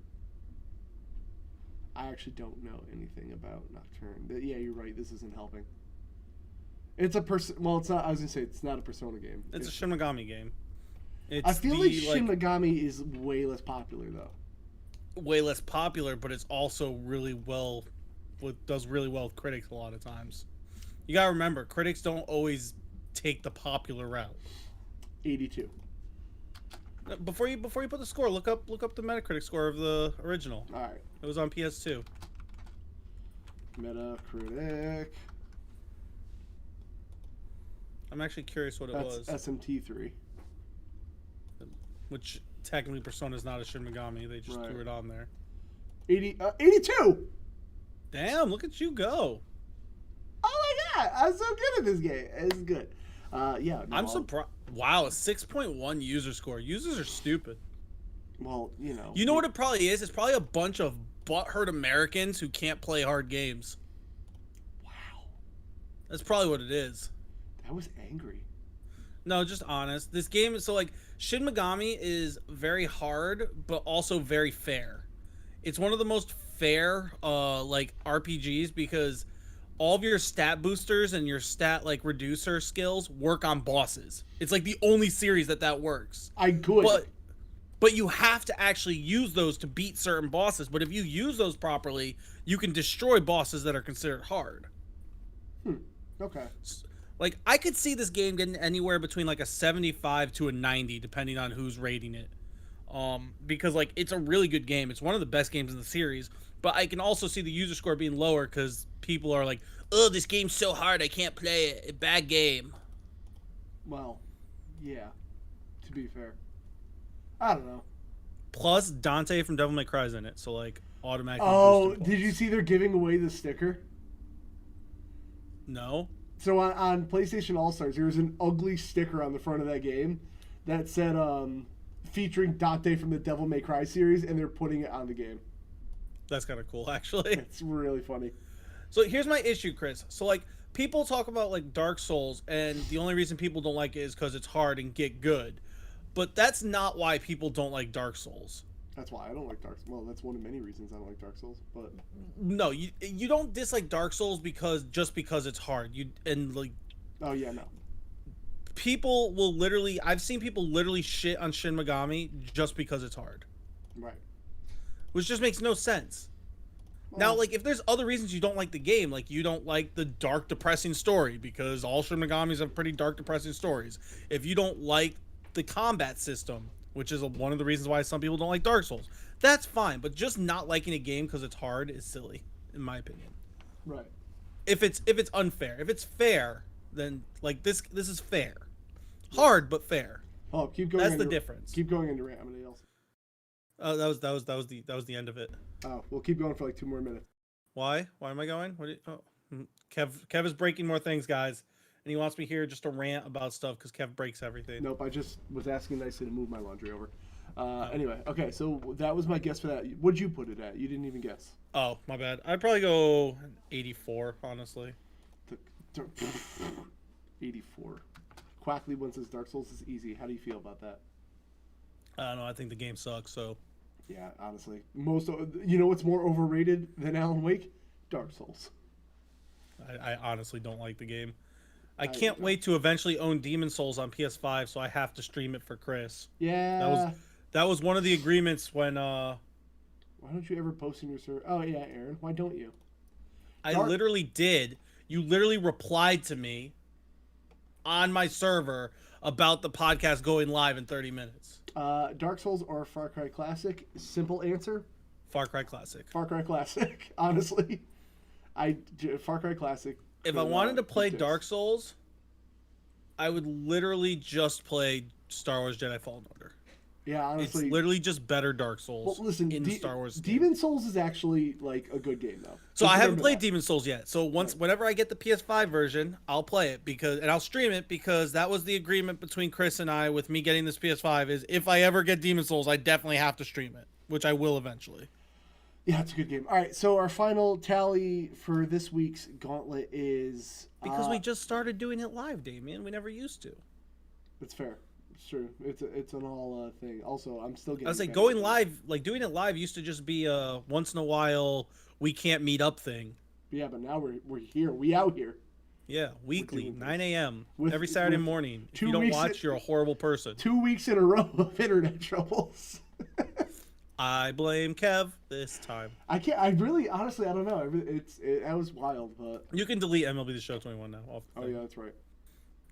I actually don't know anything about Nocturne. Yeah, you're right. This isn't helping. It's a well, it's not. I was gonna say it's not a Persona game. It's a Shin Megami game. It's I feel like Shin Megami is way less popular though. Way less popular, but it's also really well. Does really well with critics a lot of times. You gotta remember, critics don't always take the popular route. 82. Before you put the score, look up the Metacritic score of the original. All right. It was on PS2. Metacritic. I'm actually curious what it was. That's SMT3. Which technically Persona is not a Shin Megami. They just threw it on there. 82. Damn! Look at you go. Oh my god! I'm so good at this game. It's good. Yeah. No, I'm surprised. Wow, a 6.1 user score. Users are stupid. Well, you know. You know what it probably is? It's probably a bunch of butthurt Americans who can't play hard games. Wow. That's probably what it is. That was angry. No, just honest. This game is so like Shin Megami is very hard, but also very fair. It's one of the most fair like RPGs because all of your stat boosters and your stat like reducer skills work on bosses. It's like the only series that works. I could. But you have to actually use those to beat certain bosses. But if you use those properly, you can destroy bosses that are considered hard. Okay. Like, I could see this game getting anywhere between, like, a 75 to a 90, depending on who's rating it. Because, like, it's a really good game. It's one of the best games in the series. But I can also see the user score being lower because people are like, oh, this game's so hard, I can't play it. Bad game. Well, yeah, to be fair. I don't know. Plus, Dante from Devil May Cry is in it, so, like, automatically. Oh, did you see they're giving away the sticker? No. So on PlayStation All-Stars, there was an ugly sticker on the front of that game that said featuring Dante from the Devil May Cry series, and they're putting it on the game. That's kind of cool, actually. It's really funny. So here's my issue, Chris. So, like, people talk about, like, Dark Souls, and the only reason people don't like it is because it's hard and get good. But that's not why people don't like Dark Souls. That's why I don't like Dark Souls. Well, that's one of many reasons I don't like Dark Souls. But no, you don't dislike Dark Souls because it's hard. Oh yeah, no. People will literally. I've seen people literally shit on Shin Megami just because it's hard. Right. Which just makes no sense. Well, now, like, if there's other reasons you don't like the game, like you don't like the dark, depressing story because all Shin Megamis have pretty dark, depressing stories. If you don't like the combat system, which is one of the reasons why some people don't like Dark Souls. That's fine, but just not liking a game because it's hard is silly, in my opinion. Right. If it's unfair, if it's fair, then like this is fair. Hard but fair. Oh, keep going. That's the difference. Keep going into rant. Somebody else. That was the end of it. Oh, we'll keep going for like 2 more minutes. Why? Why am I going? Kev is breaking more things, guys. And he wants me here just to rant about stuff because Kev breaks everything. Nope, I just was asking nicely to move my laundry over. Anyway, okay, so that was my guess for that. What'd you put it at? You didn't even guess. Oh, my bad. I'd probably go 84, honestly. 84. Quackly one says Dark Souls is easy. How do you feel about that? I don't know. I think the game sucks, so. Yeah, honestly. You know what's more overrated than Alan Wake? Dark Souls. I honestly don't like the game. I can't wait to eventually own Demon Souls on PS5, so I have to stream it for Chris. Yeah. That was one of the agreements when Why don't you ever post in your server? Oh yeah, Aaron. Why don't you? I literally did. You literally replied to me on my server about the podcast going live in 30 minutes. Dark Souls or Far Cry Classic? Simple answer. Far Cry Classic. Far Cry Classic. Honestly, Far Cry Classic. If I wanted to play Dark Souls, I would literally just play Star Wars Jedi Fallen Order. Yeah, It's honestly. literally just better Dark Well, Souls listen, in the Star Wars game. Demon Souls is actually like a good game though. So Just I haven't remember played that. Demon Souls yet. So Right. whenever I get the PS5 version, I'll play it and I'll stream it because that was the agreement between Chris and I with me getting this PS5 is if I ever get Demon Souls, I definitely have to stream it, which I will eventually. Yeah, it's a good game. All right, so our final tally for this week's gauntlet is Because we just started doing it live, Damien. We never used to. it's fair. It's true. It's an all thing. Also, I'm still getting. I was like better going at it. live, like doing it live used to just be a once in a while we can't meet up thing. Yeah, but now we're here. We out here Yeah, weekly, doing 9 a.m. With- every Saturday with morning. If 2 you don't weeks watch, you're a horrible person. 2 weeks in a row of internet troubles. I blame Kev this time. I can't. I really, honestly, I don't know. That was wild, but You can delete MLB The Show 21 now. Off the oh thing, yeah, that's right.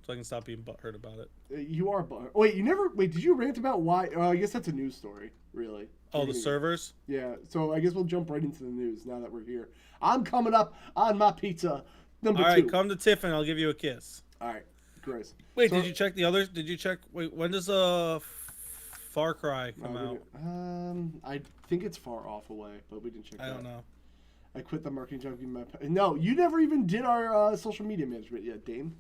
so I can stop being butthurt about it. You are. Wait, you never. Wait, did you rant about why? Oh, I guess that's a news story, really. Oh, the servers? Yeah. So I guess we'll jump right into the news now that we're here. I'm coming up on my pizza number All right, 2. come to Tiffin. I'll give you a kiss. All right, Chris. Wait, So- did you check the others? Did you check? Wait, when does Far Cry come out? I think it's far off away, but we didn't check. I don't know. I quit the marketing junkie. No, you never even did our social media management yet, Dame.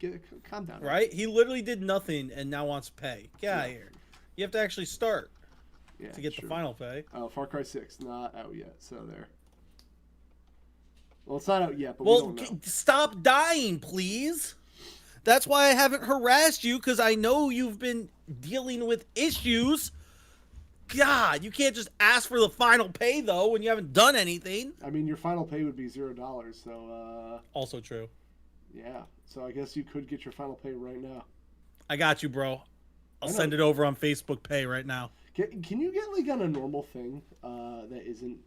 Calm down. Right? He literally did nothing and now wants to pay. Get out of here. You have to actually start Yeah, to get sure. the final pay. Oh, Far Cry 6 not out yet. So there. Well, it's not out yet, but Well, we don't know. stop dying, please. That's why I haven't harassed you, because I know you've been dealing with issues. God, you can't just ask for the final pay, though, when you haven't done anything. I mean, your final pay would be $0. So Also true. yeah. So I guess you could get your final pay right now. I got you, bro. I'll I know. send it over on Facebook Pay right now. Can you get like on a normal thing that isn't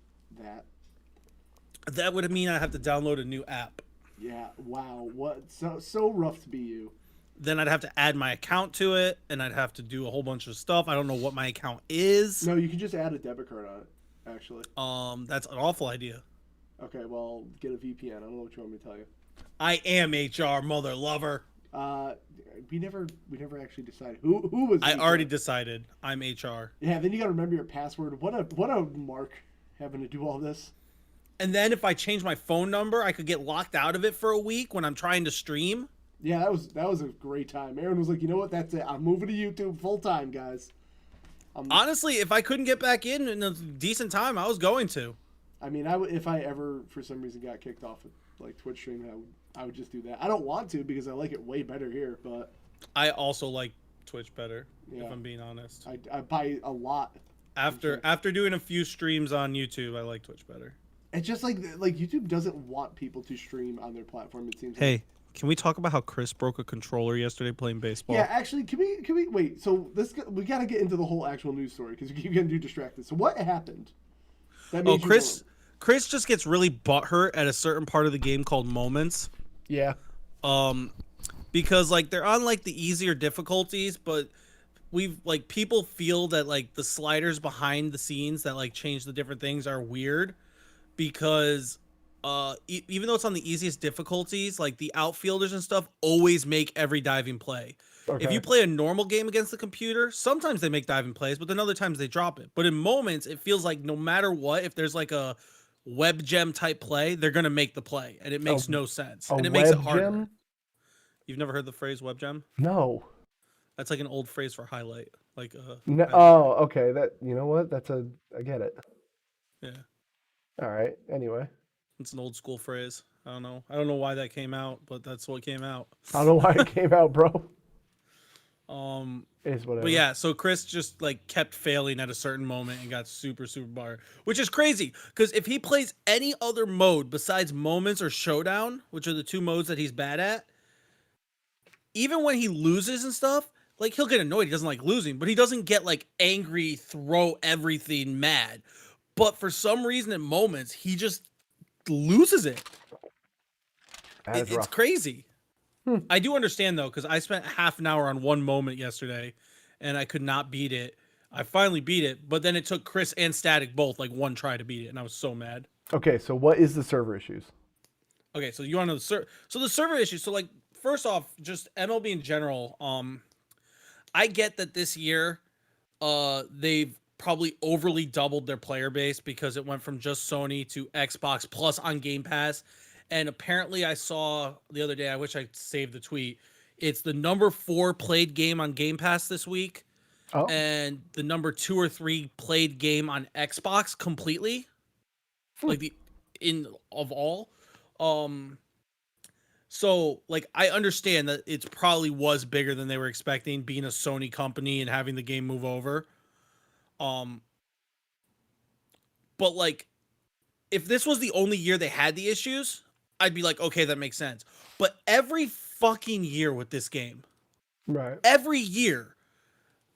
that? That would mean I have to download a new app. Yeah. Wow. What? So rough to be you. Then I'd have to add my account to it, and I'd have to do a whole bunch of stuff. I don't know what my account is. No, you can just add a debit card on it. Actually. That's an awful idea. Okay. Well, get a VPN. I don't know what you want me to tell you. I am HR, mother lover. We never actually decided who was. I HR. already decided I'm HR. Yeah. Then you got to remember your password. What a mark having to do all this. And then if I change my phone number, I could get locked out of it for a week when I'm trying to stream. Yeah, that was a great time. Aaron was like, you know what? That's it. I'm moving to YouTube full time, guys. Honestly, if I couldn't get back in a decent time, I was going to. I mean, if I ever for some reason got kicked off of like Twitch streaming, I would just do that. I don't want to because I like it way better here, but I also like Twitch better, Yeah. if I'm being honest. I buy a lot. After doing a few streams on YouTube, I like Twitch better. It's just like YouTube doesn't want people to stream on their platform. It seems. Hey, can we talk about how Chris broke a controller yesterday playing baseball? Yeah, actually, can we wait? So we got to get into the whole actual news story because we keep getting too distracted. So what happened? That Oh, made you Chris just gets really butthurt at a certain part of the game called moments. Yeah. Because like they're on like the easier difficulties, but we've like people feel that like the sliders behind the scenes that like change the different things are weird because even though it's on the easiest difficulties, like the outfielders and stuff always make every diving play. Okay. If you play a normal game against the computer, sometimes they make diving plays, but then other times they drop it. But in moments, it feels like no matter what, if there's like a web gem type play, they're gonna make the play, and it makes no sense, and it makes it harder. Gem? You've never heard the phrase web gem? No. That's like an old phrase for highlight. Like No. Oh, okay. You know what? I get it. yeah, All right. Anyway. it's an old school phrase. I don't know why that came out, but that's what came out. I don't know why it came out, bro. Is whatever. But yeah, so Chris just like kept failing at a certain moment and got super bar, which is crazy because if he plays any other mode besides moments or showdown, which are the two modes that he's bad at, even when he loses and stuff, like he'll get annoyed. He doesn't like losing, but he doesn't get like angry, throw everything mad. But for some reason at moments, he just loses it. That's It's rough. crazy. I do understand though, because I spent half an hour on one moment yesterday, and I could not beat it. I finally beat it, but then it took Chris and Static both like one try to beat it, and I was so mad. Okay, so what is the server issues? Okay, so you want to know the server issues. So like first off, just MLB in general. I get that this year, they've probably overly doubled their player base because it went from just Sony to Xbox Plus on Game Pass. And apparently I saw the other day, I wish I saved the tweet. It's the number 4 played game on Game Pass this week Oh, and the number 2 or 3 played game on Xbox completely. Like the in of all. So like I understand that it probably was bigger than they were expecting being a Sony company and having the game move over. But like if this was the only year they had the issues, I'd be like, okay, that makes sense. But every fucking year with this game, right. every year,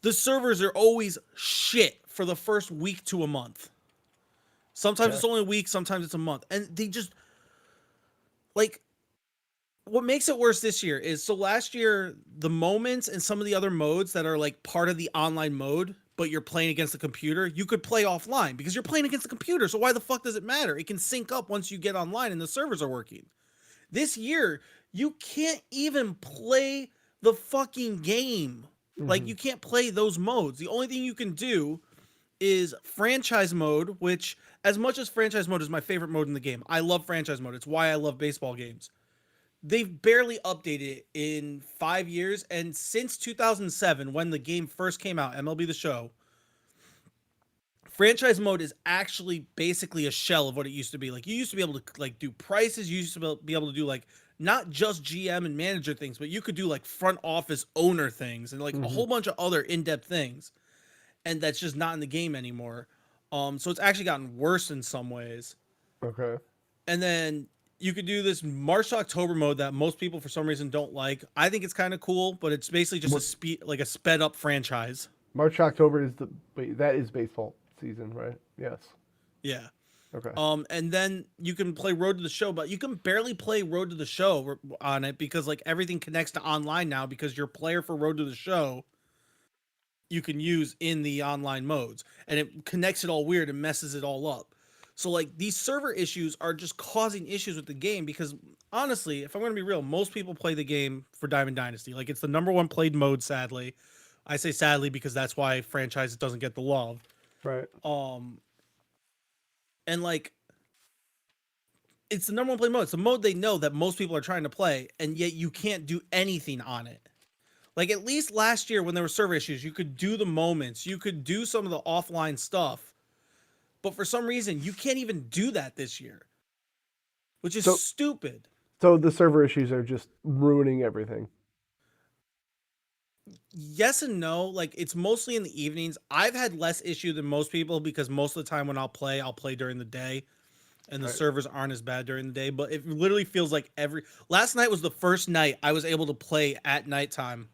the servers are always shit for the first week to a month. Sometimes it's only a week, sometimes it's a month. And they just like what makes it worse this year is so last year, the moments and some of the other modes that are like part of the online mode, but you're playing against the computer, you could play offline because you're playing against the computer. So why the fuck does it matter? It can sync up once you get online and the servers are working. This year, you can't even play the fucking game. Like you can't play those modes. The only thing you can do is franchise mode, which as much as franchise mode is my favorite mode in the game. I love franchise mode. It's why I love baseball games. They've barely updated it in 5 years, and since 2007, when the game first came out, MLB The Show, franchise mode is actually basically a shell of what it used to be. Like you used to be able to like do prices, you used to be able to do like not just GM and manager things, but you could do like front office owner things and like a whole bunch of other in-depth things, and that's just not in the game anymore. So it's actually gotten worse in some ways. Okay. And then you could do this March to October mode that most people for some reason don't like. I think it's kind of cool, but it's basically just a sped up franchise. March, October is that is baseball season, right? Yes. Yeah. Okay. And then you can play Road to the Show, but you can barely play Road to the Show on it because like everything connects to online now because your player for Road to the Show you can use in the online modes, and it connects it all weird and messes it all up. So like these server issues are just causing issues with the game because honestly, if I'm going to be real, most people play the game for Diamond Dynasty. Like it's the number 1 played mode, sadly. I say sadly because that's why franchise doesn't get the love. Right. And like it's the number 1 played mode. It's the mode they know that most people are trying to play, and yet you can't do anything on it. Like at least last year when there were server issues, you could do the moments, you could do some of the offline stuff. But for some reason, you can't even do that this year, which is stupid. So the server issues are just ruining everything. Yes and no. Like it's mostly in the evenings. I've had less issue than most people because most of the time when I'll play during the day, and the servers aren't as bad during the day. But it literally feels like last night was the first night I was able to play at nighttime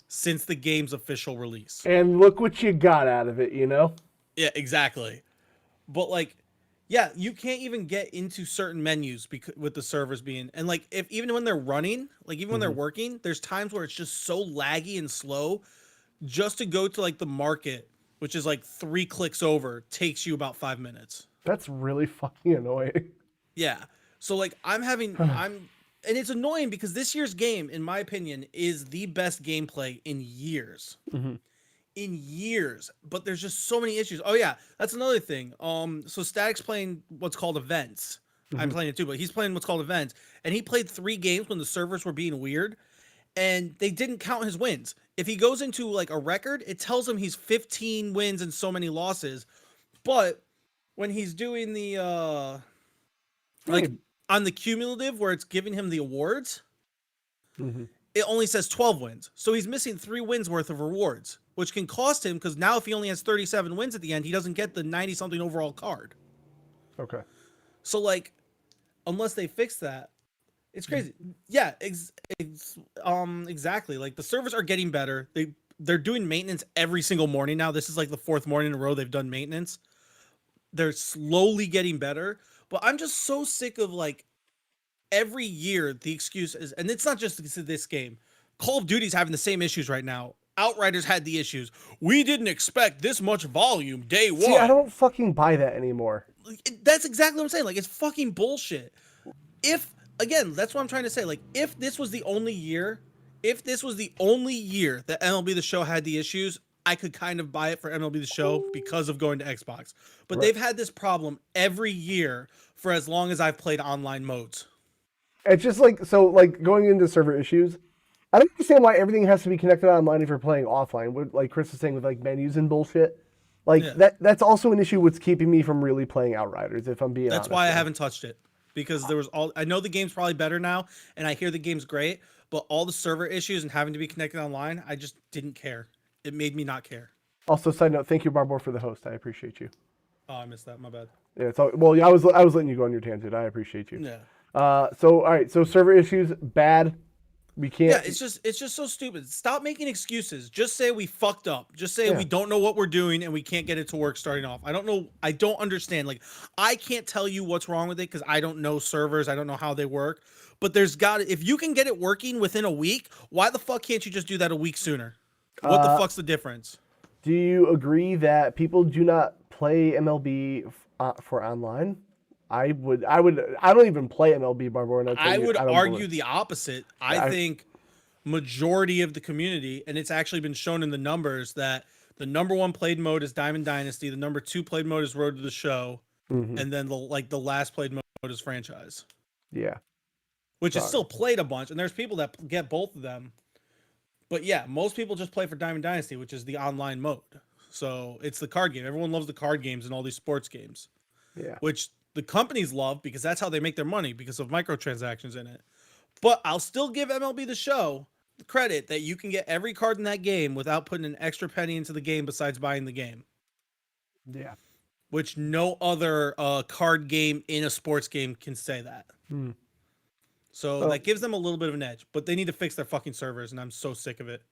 since the game's official release. And look what you got out of it, you know? Yeah, exactly. But like, yeah, you can't even get into certain menus because with the servers being, and like even when they're running, like even when they're working, there's times where it's just so laggy and slow. Just to go to like the market, which is like 3 clicks over, takes you about 5 minutes. That's really fucking annoying. Yeah. So like and it's annoying because this year's game, in my opinion, is the best gameplay in years. In years, but there's just so many issues. Oh yeah, that's another thing. So Static's playing what's called events. I'm playing it too, but he's playing what's called events, and he played 3 games when the servers were being weird, and they didn't count his wins. If he goes into like a record, it tells him he's 15 wins and so many losses, but when he's doing the like on the cumulative where it's giving him the awards, it only says 12 wins. So he's missing 3 wins worth of rewards, which can cost him because now if he only has 37 wins at the end, he doesn't get the 90 something overall card. Okay. So like, unless they fix that, it's crazy. Yeah, exactly. Like the servers are getting better. They're doing maintenance every single morning now. This is like the 4th morning in a row they've done maintenance. They're slowly getting better, but I'm just so sick of like every year the excuse is, and it's not just this game. Call of Duty's having the same issues right now. Outriders had the issues. We didn't expect this much volume day 1. See, I don't fucking buy that anymore. That's exactly what I'm saying. Like it's fucking bullshit. Again, that's what I'm trying to say. Like if this was the only year that MLB The Show had the issues, I could kind of buy it for MLB The Show because of going to Xbox. But Right. they've had this problem every year for as long as I've played online modes. It's just like, so like going into server issues, I don't understand why everything has to be connected online if you're playing offline. What like Chris is saying with like menus and bullshit. Like Yeah. that's also an issue what's keeping me from really playing Outriders, if I'm being honest. That's why I haven't touched it. Because there was I know the game's probably better now, and I hear the game's great, but all the server issues and having to be connected online, I just didn't care. It made me not care. Also, side note, thank you, Barbor, for the host. I appreciate you. Oh, I missed that. My bad. Yeah, it's all, well, yeah, I was letting you go on your tangent. I appreciate you. Yeah. So all right, so server issues, bad. We can't. Yeah, it's just so stupid. Stop making excuses. Just say we fucked up. Just say we don't know what we're doing and we can't get it to work starting off. I don't know. I don't understand. Like, I can't tell you what's wrong with it because I don't know servers. I don't know how they work. But there's if you can get it working within a week, why the fuck can't you just do that a week sooner? What the fuck's the difference? Do you agree that people do not play MLB for online? I don't even play MLB, Barbara. And I would argue the opposite. I think majority of the community, and it's actually been shown in the numbers, that the number 1 played mode is Diamond Dynasty, the number 2 played mode is Road to the Show, and then the last played mode is Franchise. Yeah. Which is still played a bunch, and there's people that get both of them. But yeah, most people just play for Diamond Dynasty, which is the online mode. So it's the card game. Everyone loves the card games and all these sports games. Yeah. Which the companies love because that's how they make their money, because of microtransactions in it. But I'll still give MLB The Show the credit that you can get every card in that game without putting an extra penny into the game besides buying the game. Yeah. Which no other card game in a sports game can say that. So that gives them a little bit of an edge, but they need to fix their fucking servers, and I'm so sick of it.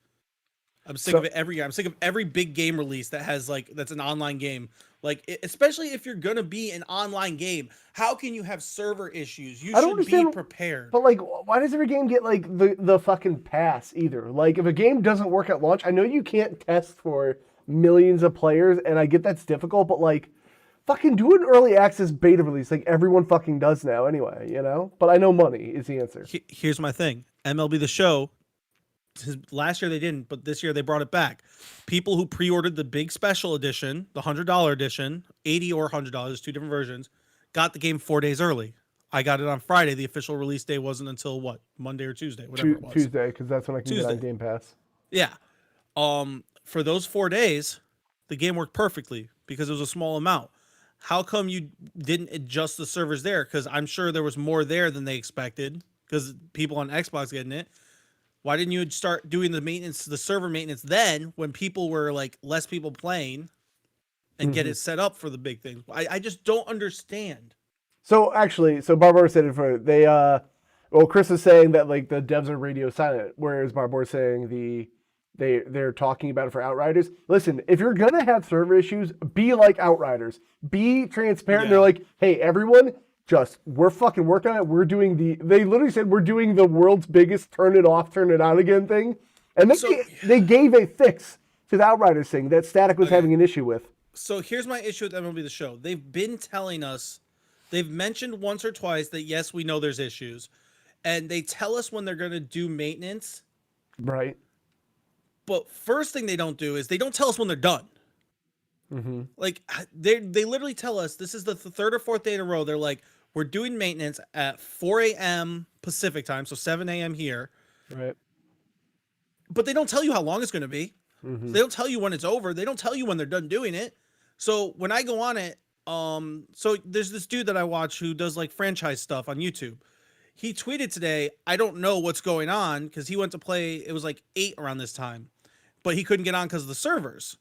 I'm sick of it every year. I'm sick of every big game release that has that's an online game. Like, especially if you're gonna be an online game, how can you have server issues? You should be prepared. But like, why does every game get like the fucking pass either? Like, if a game doesn't work at launch, I know you can't test for millions of players, and I get that's difficult, but like, fucking do an early access beta release like everyone fucking does now anyway, you know? But I know money is the answer. Here's my thing. MLB The Show, last year they didn't, but this year they brought it back. People who pre-ordered the big special edition, the $100 edition, $80 or $100, 2 different versions, got the game 4 days early. I got it on Friday. The official release day wasn't until what, Monday or Tuesday, whatever it was. Tuesday, because that's when I can get on Game Pass. Yeah. For those 4 days, the game worked perfectly because it was a small amount. How come you didn't adjust the servers there? Because I'm sure there was more there than they expected, because people on Xbox getting it. Why didn't you start doing the maintenance, the server maintenance then, when people were like less people playing, and get it set up for the big thing? I just don't understand. So actually, Barbara said it for they well, Chris is saying that like the devs are radio silent, whereas Barbara is saying they're talking about it for Outriders. Listen, if you're gonna have server issues, be like Outriders. Be transparent. Yeah. They're like, hey, everyone, we're fucking working on it. We're doing they literally said we're doing the world's biggest turn it off, turn it on again thing. And then they gave a fix to the Outriders thing that Static was having an issue with. So here's my issue with MLB The Show. They've been telling us, they've mentioned once or twice that yes, we know there's issues. And they tell us when they're gonna do maintenance. Right. But first thing they don't do is they don't tell us when they're done. Like, they literally tell us, this is the 3rd or 4th day in a row, they're like, we're doing maintenance at 4 a.m. Pacific time, so 7 a.m. here. Right. But they don't tell you how long it's going to be. They don't tell you when it's over. They don't tell you when they're done doing it. So when I go on it, so there's this dude that I watch who does like franchise stuff on YouTube. He tweeted today, I don't know what's going on, because he went to play, it was like 8 around this time, but he couldn't get on because of the servers.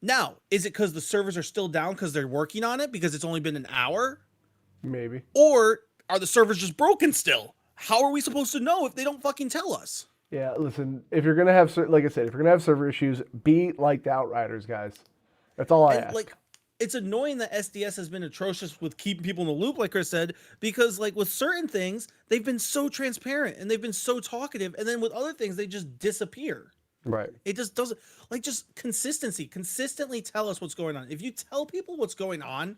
Now, is it because the servers are still down because they're working on it because it's only been an hour? Maybe. Or are the servers just broken still? How are we supposed to know if they don't fucking tell us? Yeah, listen, if you're going to have, like I said, if you're going to have server issues, be like the Outriders, guys. That's all I ask. Like, it's annoying that SDS has been atrocious with keeping people in the loop, like Chris said, because like with certain things, they've been so transparent and they've been so talkative. And then with other things, they just disappear. Right. It just doesn't, like, just consistently tell us what's going on. If you tell people what's going on,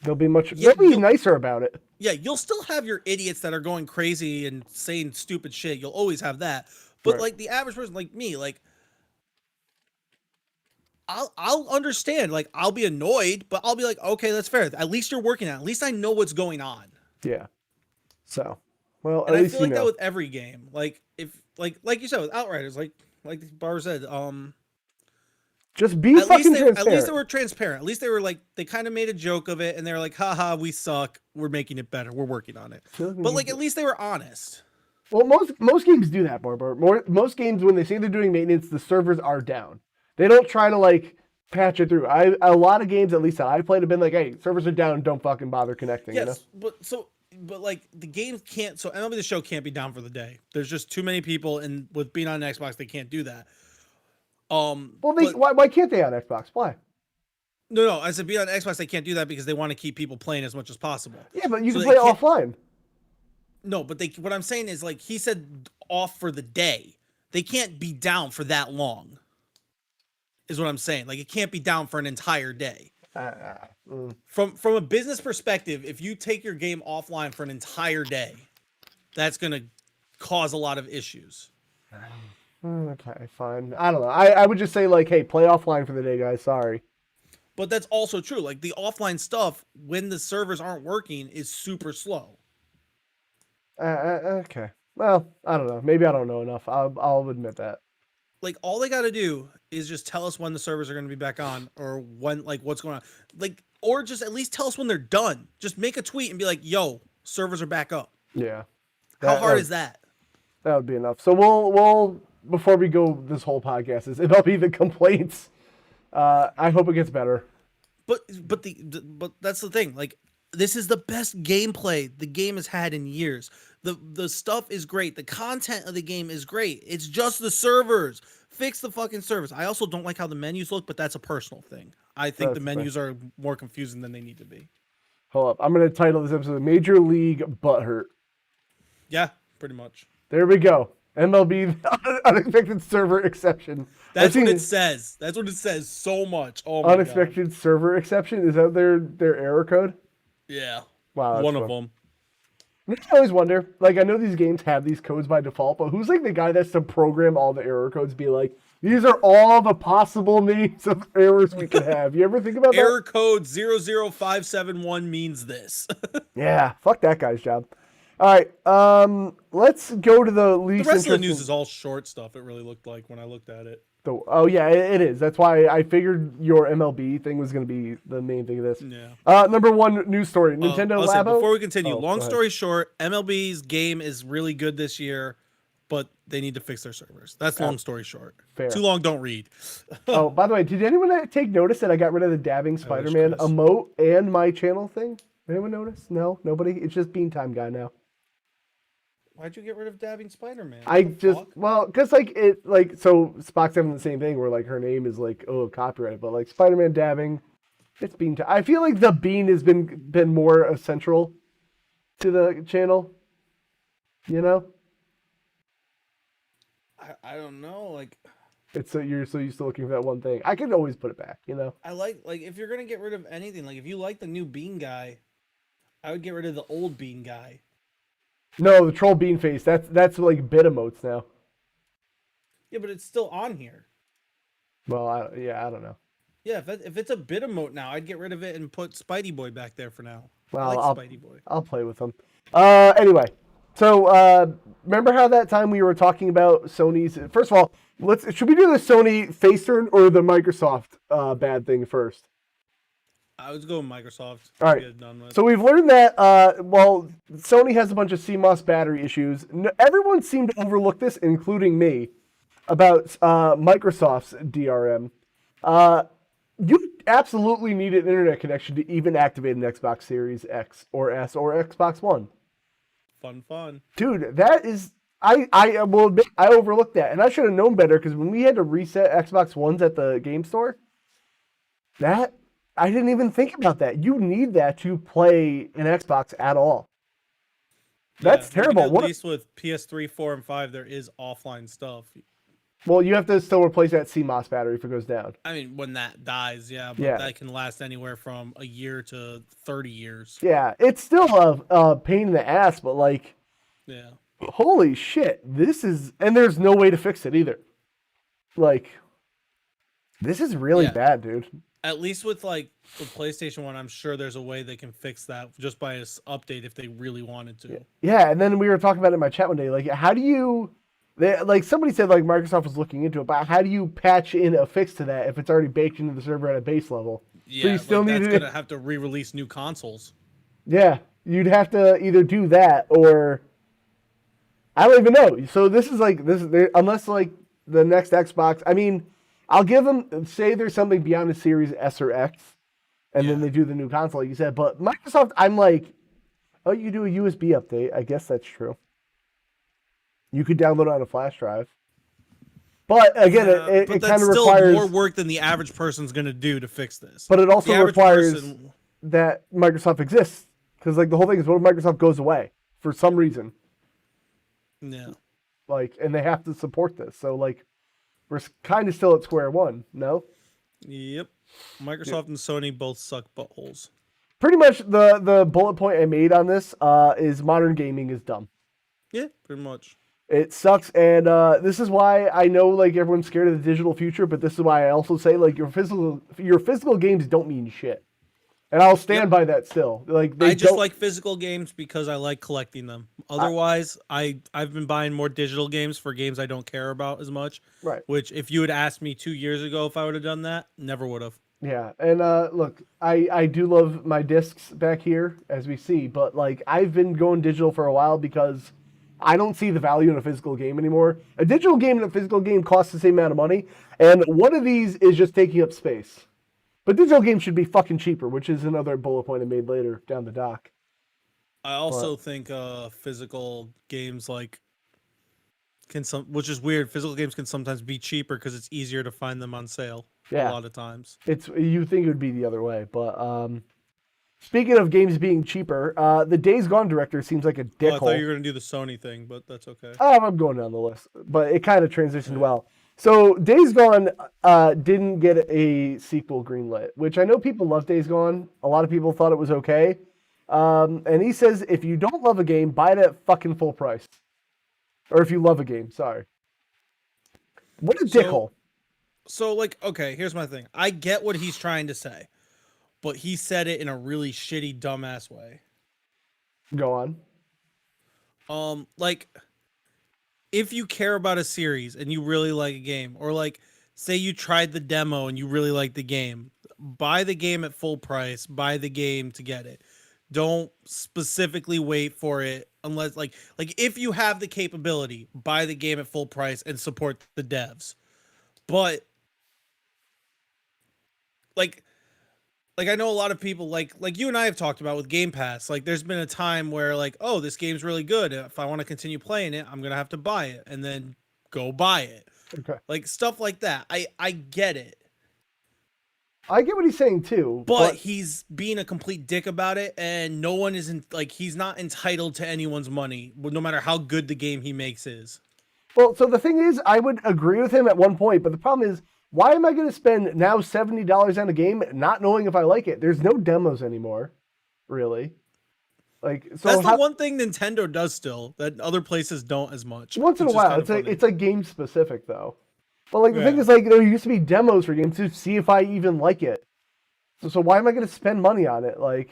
they'll be nicer about it. Yeah, you'll still have your idiots that are going crazy and saying stupid shit. You'll always have that. But like the average person like me, like, I'll understand. Like, I'll be annoyed, but I'll be like, okay, that's fair. At least you're working on it. At least I know what's going on. Yeah. So, well, And at I least feel you like know. that with every game. Like, if like you said with Outriders, like Barbara said, Just be fucking at least they transparent. were transparent. At least they were like, they kind of made a joke of it, and they were like, haha, we suck. We're making it better. We're working on it. But like, at least they were honest. Well, most games do that, Barber. Most games, when they say they're doing maintenance, the servers are down. They don't try to like patch it through. A lot of games, at least that I've played, have been like, hey, servers are down, don't fucking bother connecting. Yes, You know? but like the game can't. So MLB The Show can't be down for the day. There's just too many people, and with being on Xbox, they can't do that. Well, why can't they on Xbox? Why? No. I said being on Xbox, they can't do that because they want to keep people playing as much as possible. Yeah, but you So can they play can't- offline. No, but what I'm saying is, like, he said off for the day. They can't be down for that long. Is what I'm saying. Like, it can't be down for an entire day. From a business perspective, if you take your game offline for an entire day, that's gonna cause a lot of issues. Okay, fine. I don't know. I would just say, like, hey, play offline for the day, guys. Sorry. But that's also true. Like, the offline stuff, when the servers aren't working, is super slow. Okay. Well, I don't know. Maybe I don't know enough. I'll admit that. Like, all they got to do is just tell us when the servers are going to be back on, or when, like, what's going on. Like, or just at least tell us when they're done. Just make a tweet and be like, yo, servers are back up. Yeah. How hard is that? That would be enough. So we'll before we go this whole podcast, it'll be the complaints. I hope it gets better. But that's the thing. Like, this is the best gameplay the game has had in years. The stuff is great. The content of the game is great. It's just the servers. Fix the fucking servers. I also don't like how the menus look, but that's a personal thing. I think the menus are more confusing than they need to be. Hold up. I'm going to title this episode Major League Butthurt. Yeah, pretty much. There we go. MLB Unexpected Server Exception. That's what it says. That's what it says so much. Oh my Unexpected Server Exception? Is that their error code? Yeah. Wow. One of them. I always wonder, like, I know these games have these codes by default, but who's like the guy that's to program all the error codes, be like, these are all the possible names of errors we could have. You ever think about that? Error code 00571 means this. Yeah, fuck that guy's job. All right, let's go to the least The rest of the interesting... news is all short stuff, it really looked like when I looked at it. Oh, yeah, it is. That's why I figured your MLB thing was going to be the main thing of this. Yeah. Number one news story, Nintendo Labo. Before we continue, long story short, MLB's game is really good this year, but they need to fix their servers. That's long story short. Fair. Too long, don't read. Oh, by the way, did anyone take notice that I got rid of the dabbing Spider-Man emote and my channel thing? Anyone notice? No? Nobody? It's just Bean Time Guy now. Why'd you get rid of dabbing Spider-Man? Because so Spock's having the same thing where like her name is like, oh, copyrighted, but like Spider-Man dabbing, it's Bean Time. I feel like the Bean has been more central to the channel, you know? I don't know, like... It's you're so used to looking for that one thing. I can always put it back, you know? I like if you're gonna get rid of anything, like if you like the new Bean guy, I would get rid of the old Bean guy. No, the troll bean face. That's like bit emotes now. Yeah, but it's still on here. Well, I don't know. Yeah, if it's a bit emote now, I'd get rid of it and put Spidey Boy back there for now. Well, I like Spidey Boy. I'll play with them. Anyway, so remember how that time we were talking about Sony's? First of all, should we do the Sony face turn or the Microsoft bad thing first? I was going Microsoft. All right. Get it done with. So we've learned that, Sony has a bunch of CMOS battery issues. Everyone seemed to overlook this, including me, about Microsoft's DRM. You absolutely need an internet connection to even activate an Xbox Series X or S or Xbox One. Fun. Dude, that is... I will admit, I overlooked that, and I should have known better, because when we had to reset Xbox Ones at the game store, I didn't even think about that. You need that to play an Xbox at all. That's terrible. At least with PS3, 4, and 5, there is offline stuff. Well, you have to still replace that CMOS battery if it goes down. I mean, when that dies, but that can last anywhere from a year to 30 years. Yeah, it's still a pain in the ass, but like, holy shit, this is... And there's no way to fix it either. Like... This is really Yeah. bad, dude. At least with like the PlayStation one, I'm sure there's a way they can fix that just by a update if they really wanted to. Yeah, and then we were talking about it in my chat one day. Like, how do you, like somebody said, like Microsoft was looking into it, but how do you patch in a fix to that if it's already baked into the server at a base level? Yeah, so you still like need that's to, gonna have to re-release new consoles. Yeah, you'd have to either do that or I don't even know. So this is like unless like the next Xbox. I mean, I'll give them say there's something beyond the Series S or X, and then they do the new console, like you said. But Microsoft, I'm like, oh, you do a USB update. I guess that's true. You could download it on a flash drive. But again, it kind of requires more work than the average person's gonna do to fix this. But it also requires that Microsoft exists. Because like the whole thing is, what if Microsoft goes away for some reason? Yeah. Like, and they have to support this. So like, we're kind of still at square one. No. Yep. Microsoft and Sony both suck buttholes. Pretty much the bullet point I made on this is modern gaming is dumb. Yeah, pretty much. It sucks, and this is why I know like everyone's scared of the digital future, but this is why I also say like your physical games don't mean shit. And I'll stand by that still. Like I just like physical games because I like collecting them. Otherwise, I've been buying more digital games for games I don't care about as much. Right. Which, if you had asked me 2 years ago if I would have done that, never would have. Yeah, and look, I do love my discs back here, as we see, but like I've been going digital for a while because I don't see the value in a physical game anymore. A digital game and a physical game costs the same amount of money, and one of these is just taking up space. But digital games should be fucking cheaper, which is another bullet point I made later down the dock. I also think physical games like which is weird. Physical games can sometimes be cheaper because it's easier to find them on sale. Yeah. A lot of times. You think it would be the other way, but speaking of games being cheaper, the Days Gone director seems like a dickhole. I thought you were gonna do the Sony thing, but that's okay. I'm going down the list, but it kind of transitioned well. So Days Gone didn't get a sequel greenlit, which I know people love Days Gone. A lot of people thought it was okay. And he says, if you don't love a game, buy it at fucking full price. Or if you love a game, sorry. What a dickhole. So, like, okay, here's my thing. I get what he's trying to say, but he said it in a really shitty, dumbass way. Go on. Like, if you care about a series and you really like a game, or like, say you tried the demo and you really like the game, buy the game at full price, buy the game to get it. Don't specifically wait for it unless like if you have the capability, buy the game at full price and support the devs. But like I know a lot of people like you and I have talked about with Game Pass, like there's been a time where like, oh, this game's really good. If I want to continue playing it, I'm going to have to buy it and then go buy it. Okay. Like stuff like that. I get it. I get what he's saying too, but he's being a complete dick about it, and no one isn't like he's not entitled to anyone's money, no matter how good the game he makes is. Well, so the thing is, I would agree with him at one point, but the problem is, why am I going to spend now $70 on a game not knowing if I like it? There's no demos anymore, really. Like, so that's the one thing Nintendo does still that other places don't as much. Once in a while, it's like game specific though. But like the thing is, like there used to be demos for games to see if I even like it. So why am I going to spend money on it? Like,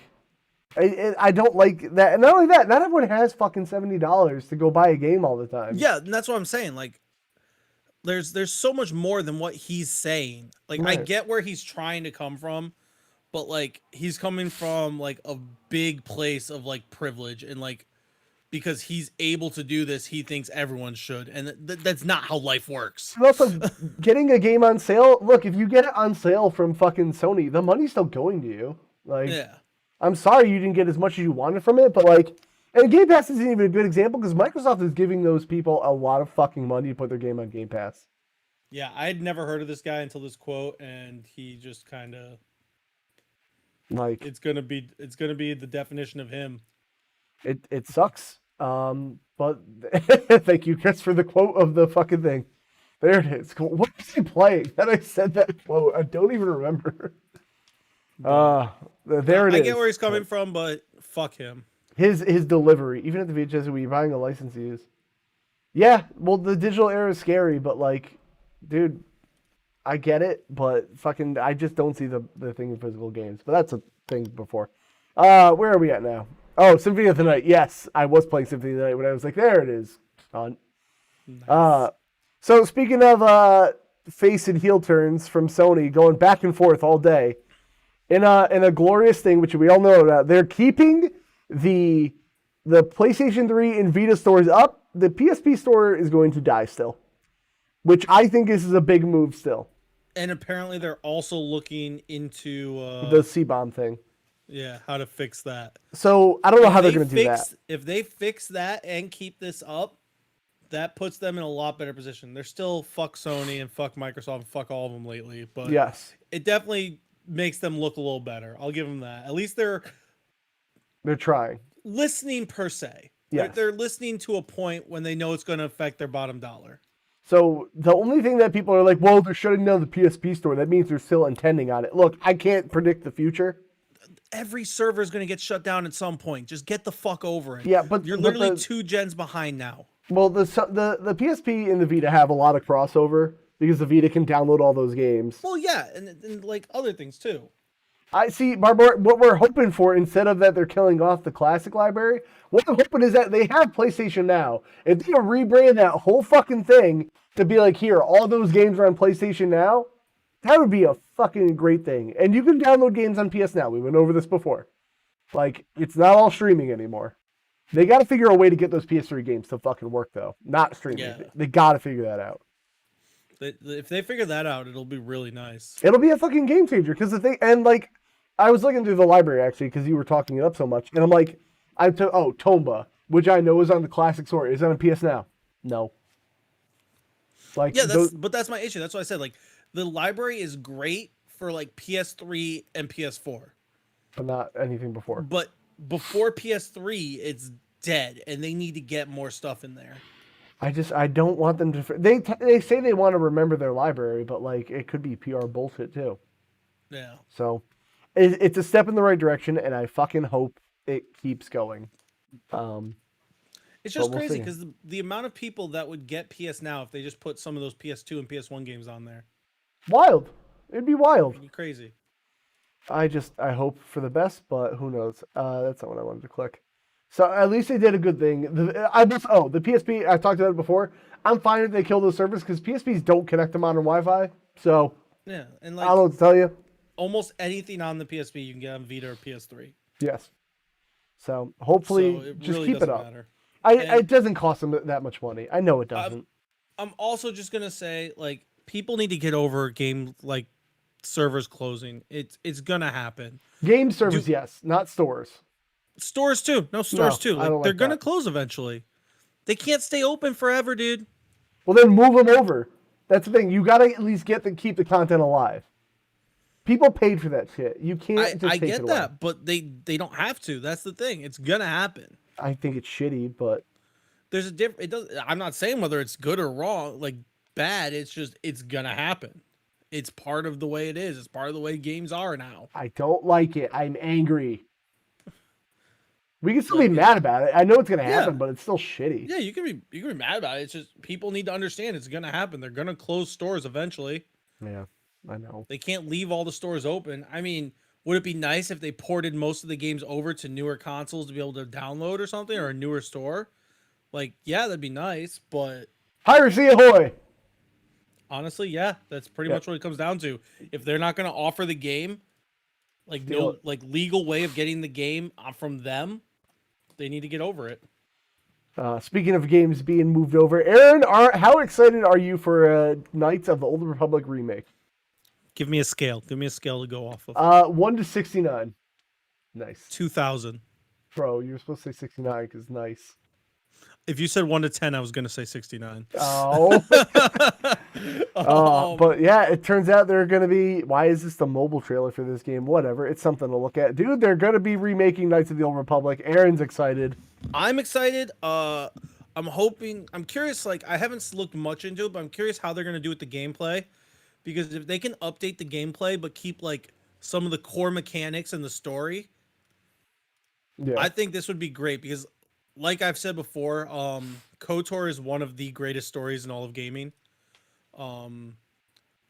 I don't like that. And not only that, not everyone has fucking $70 to go buy a game all the time. Yeah, and that's what I'm saying. Like, there's so much more than what he's saying. Like, right. I get where he's trying to come from, but like he's coming from like a big place of like privilege and like. Because he's able to do this, he thinks everyone should, and that's not how life works. And also, getting a game on sale. Look, if you get it on sale from fucking Sony, the money's still going to you. Like, yeah. I'm sorry you didn't get as much as you wanted from it, but like, and Game Pass isn't even a good example because Microsoft is giving those people a lot of fucking money to put their game on Game Pass. Yeah, I had never heard of this guy until this quote, and he just kind of like it's gonna be the definition of him. It sucks. But thank you, Chris, for the quote of the fucking thing. There it is. What was I playing that I said that quote? I don't even remember. There it is. I get where he's coming from, but fuck him. His delivery, even at the VHS, when you're buying a license to use. Yeah, well, the digital era is scary, but like, dude, I get it, but fucking, I just don't see the thing in physical games. But that's a thing before. Where are we at now? Oh, Symphony of the Night. Yes, I was playing Symphony of the Night when I was like, there it is. Nice. So speaking of face and heel turns from Sony, going back and forth all day, in a glorious thing, which we all know about, they're keeping the PlayStation 3 and Vita stores up. The PSP store is going to die still, which I think is a big move still. And apparently they're also looking into The C-bomb thing. Yeah, how to fix that. So I don't know how they're going to do that. If they fix that and keep this up, that puts them in a lot better position. They're still fuck Sony and fuck Microsoft and fuck all of them lately, but yes, it definitely makes them look a little better. I'll give them that. At least they're trying. Listening per se. Yes. They're listening to a point when they know it's going to affect their bottom dollar. So the only thing that people are like, well, they're shutting down the PSP store. That means they're still intending on it. Look, I can't predict the future. Every server is going to get shut down at some point. Just get the fuck over it. Yeah, but you're literally 2 gens behind now. Well, the PSP and the Vita have a lot of crossover because the Vita can download all those games. Well, yeah, and like other things too. I see, Barbara, what we're hoping for, instead of that they're killing off the classic library, what I'm hoping is that they have PlayStation Now. If they rebrand that whole fucking thing to be like, here, all those games are on PlayStation Now, that would be a fucking great thing. And you can download games on PS Now. We went over this before. Like, it's not all streaming anymore. They got to figure a way to get those PS3 games to fucking work, though. Not streaming. Yeah. They got to figure that out. If they figure that out, it'll be really nice. It'll be a fucking game changer. Because the thing, and like, I was looking through the library, actually, because you were talking it up so much. And I'm like, Tomba, which I know is on the classic store. Is it on PS Now? No. Like, yeah, but that's my issue. That's why I said, like, the library is great for, like, PS3 and PS4. But not anything before. But before PS3, it's dead, and they need to get more stuff in there. I don't want them to... They say they want to remember their library, but, like, it could be PR bullshit, too. Yeah. So, it's a step in the right direction, and I fucking hope it keeps going. It's just crazy, because the amount of people that would get PS Now if they just put some of those PS2 and PS1 games on there. Wild. It'd be wild. It'd be crazy. I hope for the best, but who knows? That's not what I wanted to click. So at least they did a good thing. The PSP, I talked about it before. I'm fine if they kill those servers because PSPs don't connect to modern Wi-Fi. So yeah, and like, I don't know what to tell you. Almost anything on the PSP you can get on Vita or PS3. Yes. So hopefully, just keep it up. Matter. It doesn't cost them that much money. I know it doesn't. I'm also just gonna say, like, people need to get over game like servers closing. It's gonna happen. Game servers, yes, not stores. Stores too. No, stores too. Like, they're gonna close eventually. They can't stay open forever, dude. Well, then move them over. That's the thing. You gotta at least keep the content alive. People paid for that shit. You can't just take it away. I get that, but they don't have to. That's the thing. It's gonna happen. I think it's shitty, but there's a different. It does. I'm not saying whether it's good or wrong, like bad. It's just it's gonna happen. It's part of the way it is. It's part of the way games are now. I don't like it. I'm angry. We can still be mad about it. I know it's gonna happen, but it's still shitty. Yeah, you can be mad about it. It's just people need to understand it's gonna happen. They're gonna close stores eventually. Yeah, I know. They can't leave all the stores open. I mean, would it be nice if they ported most of the games over to newer consoles to be able to download or something, or a newer store? Like, yeah, that'd be nice, but piracy ahoy! Honestly, yeah, that's pretty much what it comes down to. If they're not going to offer the game, like no legal way of getting the game from them, they need to get over it. Speaking of games being moved over, Aren, how excited are you for Knights of the Old Republic remake? Give me a scale. Give me a scale to go off of. 1 to 69. Nice. 2,000. Bro, you were supposed to say 69 because nice. If you said 1 to 10, I was going to say 69. Oh. But yeah, it turns out they're going to be... Why is this the mobile trailer for this game? Whatever. It's something to look at. Dude, they're going to be remaking Knights of the Old Republic. Aren's excited. I'm excited. I'm hoping... I'm curious. Like, I haven't looked much into it, but I'm curious how they're going to do with the gameplay. Because if they can update the gameplay, but keep, like, some of the core mechanics and the story... Yeah. I think this would be great because... Like I've said before, KOTOR is one of the greatest stories in all of gaming.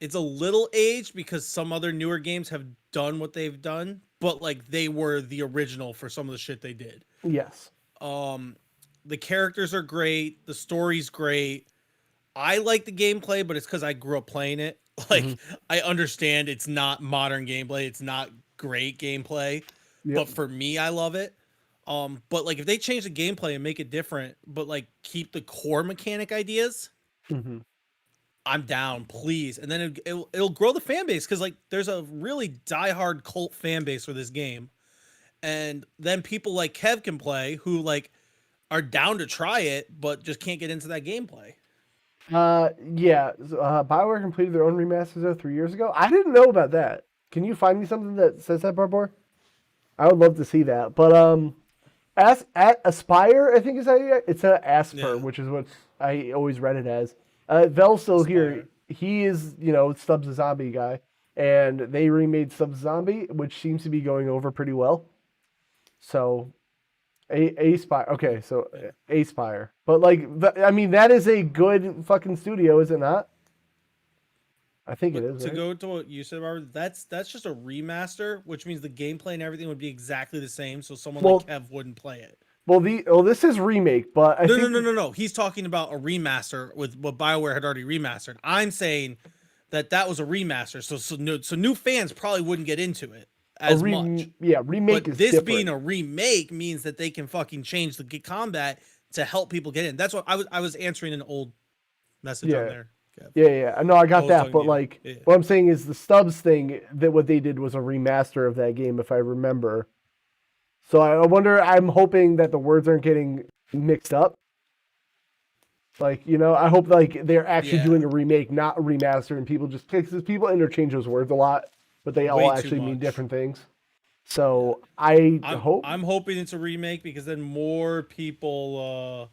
it's a little aged because some other newer games have done what they've done, but like they were the original for some of the shit they did. Yes. The characters are great, the story's great. I like the gameplay, but it's because I grew up playing it. Like, I understand it's not modern gameplay, it's not great gameplay, Yep. but for me, I love it. But like if they change the gameplay and make it different, but like keep the core mechanic ideas, I'm down, please. And then it'll grow the fan base because like there's a really diehard cult fan base for this game, and then people like Kev can play who like are down to try it, but just can't get into that gameplay. Yeah. BioWare completed their own remasters 3 years ago. I didn't know about that. Can you find me something that says that, Barbor? I would love to see that. But at Aspire, I think is how it's a Asper, which is what I always read it as. Vel's still here. He is, Stubbs the Zombie guy, and they remade Stubbs the Zombie, which seems to be going over pretty well. So. Aspire. Okay, so Aspire. But like, I mean, that is a good fucking studio, is it not? I think it is. To right? go to what you said, Robert, that's just a remaster, which means the gameplay and everything would be exactly the same. So someone like Kev wouldn't play it. Well, this is remake, but I think No. He's talking about a remaster with what BioWare had already remastered. I'm saying that was a remaster, so new fans probably wouldn't get into it as much. Yeah, remake but is this different. being a remake means that they can fucking change the combat to help people get in. That's what I was answering an old message on there. Kev. Yeah. No, I got that, but like, what I'm saying is the Stubbs thing, that what they did was a remaster of that game, if I remember. So I wonder, I'm hoping that the words aren't getting mixed up. Like, I hope like they're actually doing a remake, not a remaster, and people because people interchange those words a lot, but they all actually mean different things. So I'm hoping it's a remake because then more people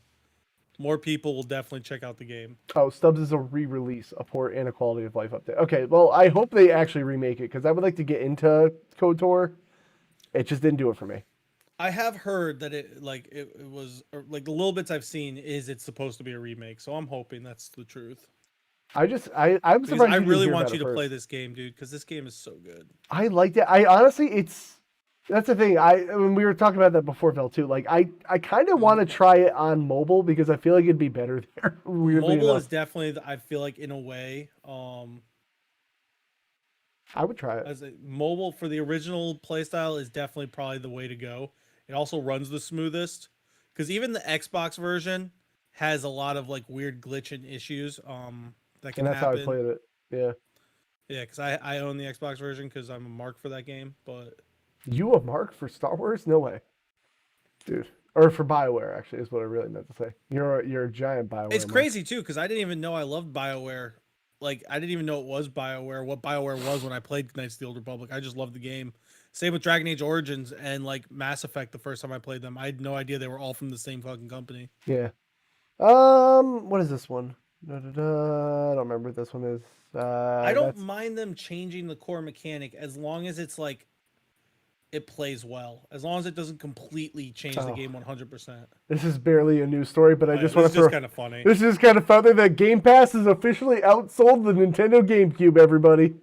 will definitely check out the game. Oh, Stubbs is a re-release, a port, and a quality of life update. Okay, well, I hope they actually remake it because I would like to get into KOTOR. It just didn't do it for me. I have heard that it was like the little bits I've seen it's supposed to be a remake, so I'm hoping that's the truth. I'm surprised. I really want you to play this game, dude, because this game is so good. I liked it. I honestly, that's the thing. When we were talking about that before, Phil, too. Like, I kind of want to try it on mobile because I feel like it'd be better there. Weirdly mobile enough. is definitely, I feel like in a way, I would try it. As a mobile for the original playstyle is definitely probably the way to go. It also runs the smoothest because even the Xbox version has a lot of like weird glitching issues. That can and that's happen. how I played it. Yeah. Yeah, because I own the Xbox version because I'm a mark for that game. But you a mark for Star Wars? No way, dude. Or for BioWare, actually, is what I really meant to say. You're a giant BioWare. It's crazy too because I didn't even know I loved BioWare. Like I didn't even know it was BioWare. What BioWare was when I played Knights of the Old Republic. I just loved the game. Same with Dragon Age Origins and like Mass Effect. The first time I played them, I had no idea they were all from the same fucking company. Yeah. What is this one? I don't remember what this one is. I don't mind them changing the core mechanic as long as it's like it plays well. As long as it doesn't completely change the game 100%. This is barely a news story, but I just want to throw. This is kind of funny. This is kind of funny that Game Pass has officially outsold the Nintendo GameCube. Everybody.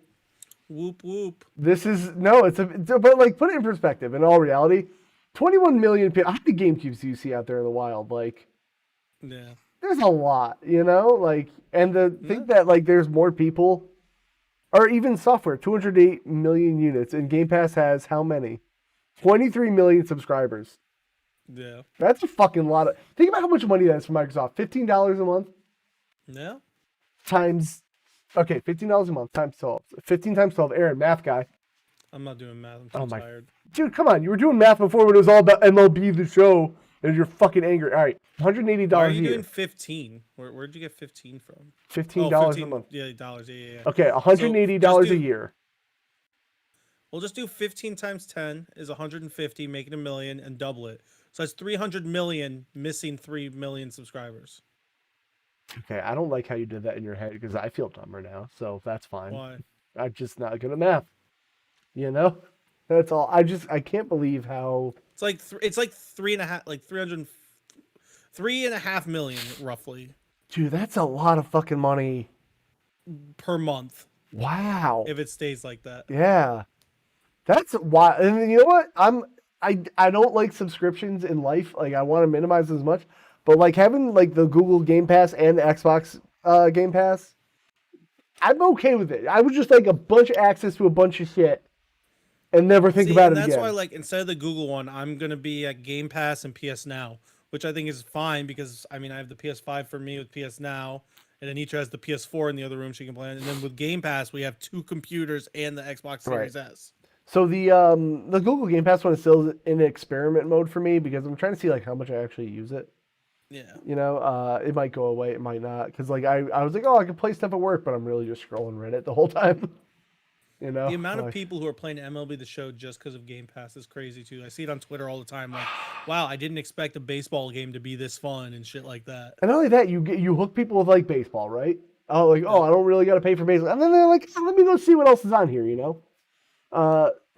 Whoop whoop. This is but like put it in perspective. In all reality, 21 million people. How many GameCubes do you see out there in the wild? Like, yeah, there's a lot, like, and the think that like there's more people, or even software, 208 million units, and Game Pass has how many? 23 million subscribers. Yeah, that's a fucking lot of. Think about how much money that is for Microsoft. $15 a month. Yeah. Times. Okay, $15 a month times 12. 15 times 12. Aren, math guy. I'm not doing math. I'm too tired. Dude, come on. You were doing math before when it was all about MLB The Show, and you're fucking angry. All right, $180 Why are a you year. doing 15? Where'd you get 15 from? $15 a month. Yeah, dollars. Yeah. Okay, $180 a year. We'll just do 15 times 10 is 150, make it a million, and double it. So that's 300 million, missing 3 million subscribers. Okay, I don't like how you did that in your head because I feel dumber now, so that's fine. Why? I'm just not good at math. That's all. I can't believe how it's like 3.5 million roughly. Dude, that's a lot of fucking money per month. Wow. if it stays like that. Yeah. That's why. And you know what? I don't like subscriptions in life. Like I want to minimize as much, but like having like the Google Game Pass and the Xbox Game Pass, I'm okay with it. I would just like a bunch of access to a bunch of shit and never think about and it that's again. why, like, instead of the Google one, I'm gonna be at Game Pass and PS Now, which I think is fine because I mean I have the PS5 for me with PS Now, and Anitra has the PS4 in the other room she can play on. And then with Game Pass, we have 2 computers and the Xbox Series S. So the Google Game Pass one is still in experiment mode for me because I'm trying to see like how much I actually use it. Yeah. You know, it might go away, it might not, because like I was like, oh, I can play stuff at work, but I'm really just scrolling Reddit the whole time. You know, The amount of like, people who are playing MLB The Show just because of Game Pass is crazy too. I see it on Twitter all the time. Like, wow, I didn't expect a baseball game to be this fun and shit like that. and not only that, you hook people with like baseball, right? Oh, like oh, I don't really got to pay for baseball, and then they're like, let me go see what else is on here, you know.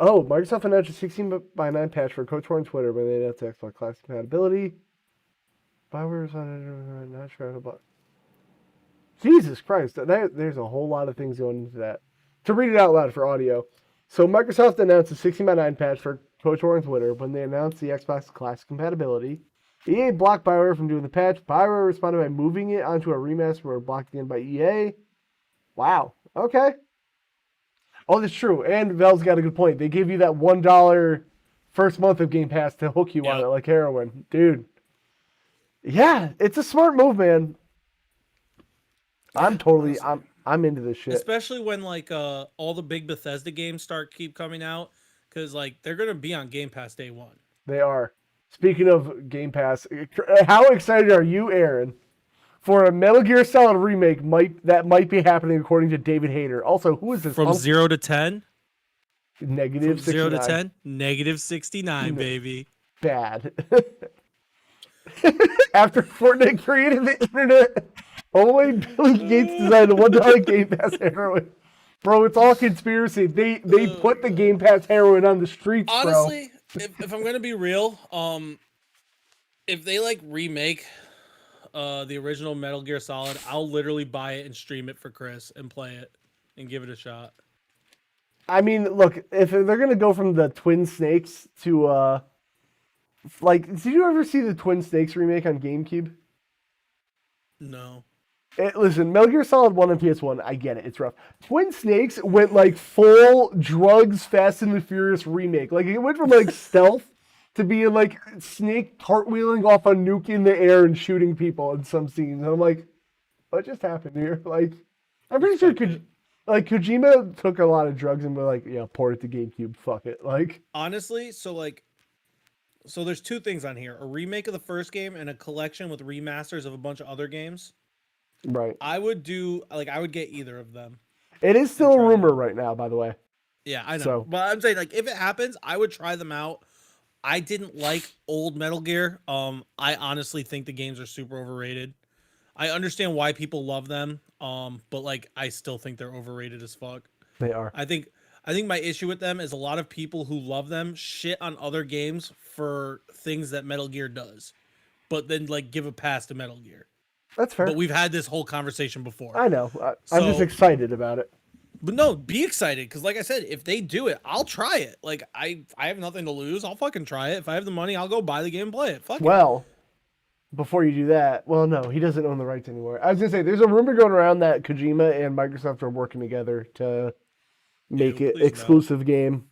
Oh, Microsoft announced a 16:9 patch for Coach War on Twitter, but they announced Xbox Classic compatibility. Bioware's on it, not sure about. Jesus Christ, there's a whole lot of things going into that. To read it out loud for audio. So Microsoft announced a 16:9 patch for Coach War on Twitter when they announced the Xbox Classic compatibility. EA blocked BioWare from doing the patch. BioWare responded by moving it onto a remaster where blocked again by EA. Wow. Okay. Oh, that's true. And Valve's got a good point. They give you that $1 first month of Game Pass to hook you on it like heroin. Dude. Yeah, it's a smart move, man. I'm into this shit. Especially when like all the big Bethesda games keep coming out, because like they're gonna be on Game Pass day one. They are. Speaking of Game Pass, how excited are you, Aren, for a Metal Gear Solid remake that might be happening according to David Hayter? Also, who is this? From 0 to 10? Negative 69. 0 to 10? Negative 69, baby. Bad. After Fortnite created the internet, only Billy Gates designed a $1 Game Pass heroin. Bro, it's all conspiracy. They put the Game Pass heroin on the streets, honestly, bro. If I'm gonna be real, if they like remake the original Metal Gear Solid, I'll literally buy it and stream it for Chris and play it and give it a shot. I mean, look, if they're gonna go from the Twin Snakes to like, did you ever see the Twin Snakes remake on GameCube? No. Listen, Metal Gear Solid 1 on PS1, I get it, it's rough. Twin Snakes went like full drugs, Fast and the Furious remake. Like, it went from like stealth to being like Snake cartwheeling off a nuke in the air and shooting people in some scenes. And I'm like, what just happened here? Like, I'm pretty sure Kojima took a lot of drugs and was like, yeah, port it to GameCube, fuck it. Like, honestly, so there's 2 things on here: a remake of the first game and a collection with remasters of a bunch of other games. Right. I would get either of them. It is still a rumor right now, by the way. Yeah, I know. So, but I'm saying, like, if it happens, I would try them out. I didn't like old Metal Gear. I honestly think the games are super overrated. I understand why people love them. But like, I still think they're overrated as fuck. They are. I think my issue with them is a lot of people who love them shit on other games for things that Metal Gear does, but then like give a pass to Metal Gear. That's fair. But we've had this whole conversation before. I know. I'm just excited about it. But no, be excited, because like I said, if they do it, I'll try it. Like, I have nothing to lose. I'll fucking try it. If I have the money, I'll go buy the game and play it. Fuck well, before you do that, well, no, he doesn't own the rights anymore. I was going to say, there's a rumor going around that Kojima and Microsoft are working together to make it exclusive game.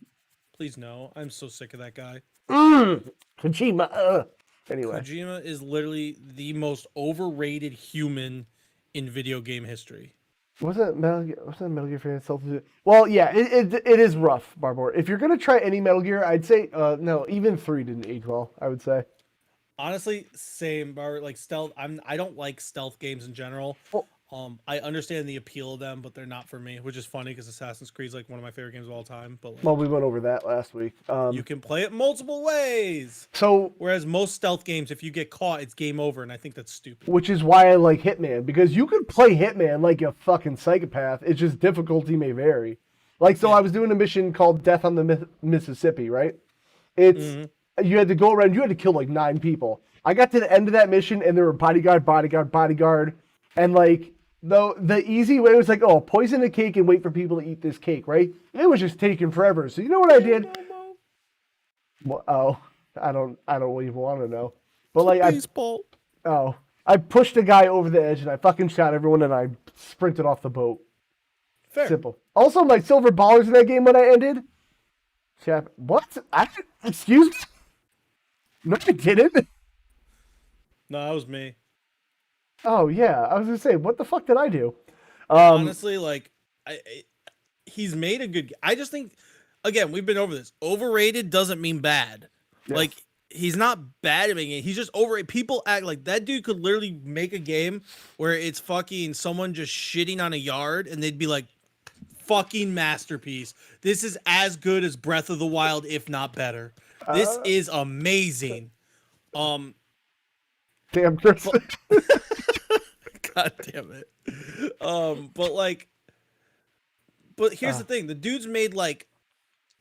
Please no. I'm so sick of that guy. Kojima. Anyway. Kojima is literally the most overrated human in video game history. Wasn't Metal Gear fan itself? Well, yeah, it is rough, Barbor. If you're gonna try any Metal Gear, I'd say no. Even 3 didn't age well, I would say. Honestly, same. Like stealth. I don't like stealth games in general. Well, I understand the appeal of them, but they're not for me, which is funny because Assassin's Creed is like one of my favorite games of all time. But like, well, we went over that last week. You can play it multiple ways. So, whereas most stealth games, if you get caught, it's game over, and I think that's stupid. Which is why I like Hitman, because you could play Hitman like a fucking psychopath. It's just difficulty may vary. Like, so I was doing a mission called Death on the Mississippi, right? It's you had to go around. You had to kill like 9 people. I got to the end of that mission, and there were bodyguard, and like Though the easy way was like, oh, poison a cake and wait for people to eat this cake, right? It was just taking forever. So you know what I did? Well, I don't even want to know. But like, Baseball. I pushed a guy over the edge and I fucking shot everyone and I sprinted off the boat. Fair. Simple. Also, my silver ballers in that game when I ended. What? Excuse me? No, I didn't. No, that was me. Oh yeah, I was gonna say, what the fuck did I do? Honestly, like, he's made a good. I just think, again, we've been over this. Overrated doesn't mean bad. Yes. Like, he's not bad at making it. He's just overrated. People act like that dude could literally make a game where it's fucking someone just shitting on a yard, and they'd be like, fucking masterpiece. This is as good as Breath of the Wild, if not better. This is amazing. Damn, Chris. God damn it. But here's the thing. The dude's made like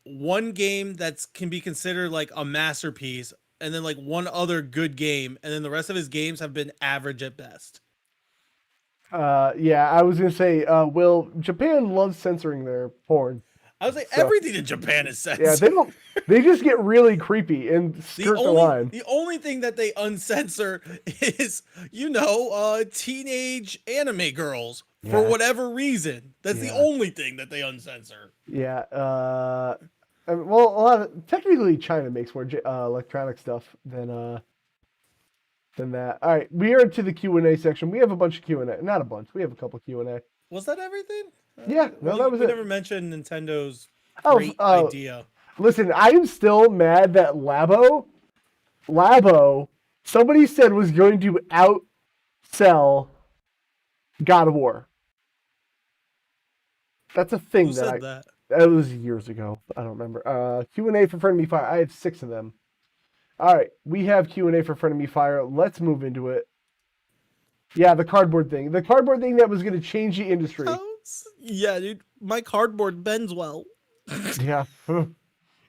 one game that's can be considered like a masterpiece, and then like one other good game, and then the rest of his games have been average at best. Yeah, I was gonna say, Will, Japan loves censoring their porn. I was like, everything in Japan is censored. Yeah, they just get really creepy and skirt the line. The only thing that they uncensor is, teenage anime girls for whatever reason. That's the only thing that they uncensor. Yeah. Well, technically China makes more electronic stuff than that. All right, we are to the Q&A section. We have a bunch of Q&A. Not a bunch. We have a couple Q&A. Was that everything? Yeah, no, that was it. We never mentioned Nintendo's great idea. Listen, I am still mad that Labo, somebody said was going to outsell God of War. That's a thing. Who said that? That was years ago. I don't remember. Q&A for Frenemy Fire. I have 6 of them. All right, we have Q&A for Frenemy Fire. Let's move into it. Yeah, the cardboard thing. The cardboard thing that was going to change the industry. Yeah, dude. My cardboard bends well. Yeah.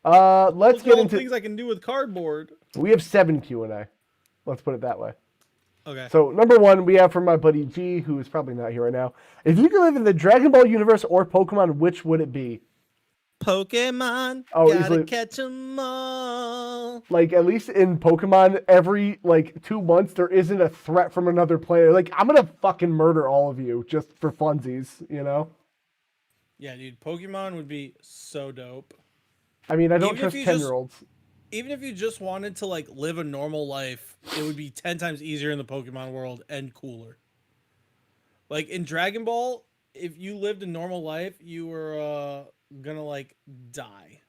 Let's get into things I can do with cardboard. We have 7 Q&A. Let's put it that way. Okay. So number 1, we have from my buddy G, who is probably not here right now. If you could live in the Dragon Ball universe or Pokemon, which would it be? Pokemon. Oh, gotta easily. Catch them all. Like, at least in Pokemon, every, 2 months, there isn't a threat from another player. Like, I'm gonna fucking murder all of you just for funsies, you know? Yeah, dude. Pokemon would be so dope. I mean, I don't trust 10-year-olds. Even if you just wanted to, live a normal life, it would be 10 times easier in the Pokemon world and cooler. Like, in Dragon Ball, if you lived a normal life, you were, gonna, die.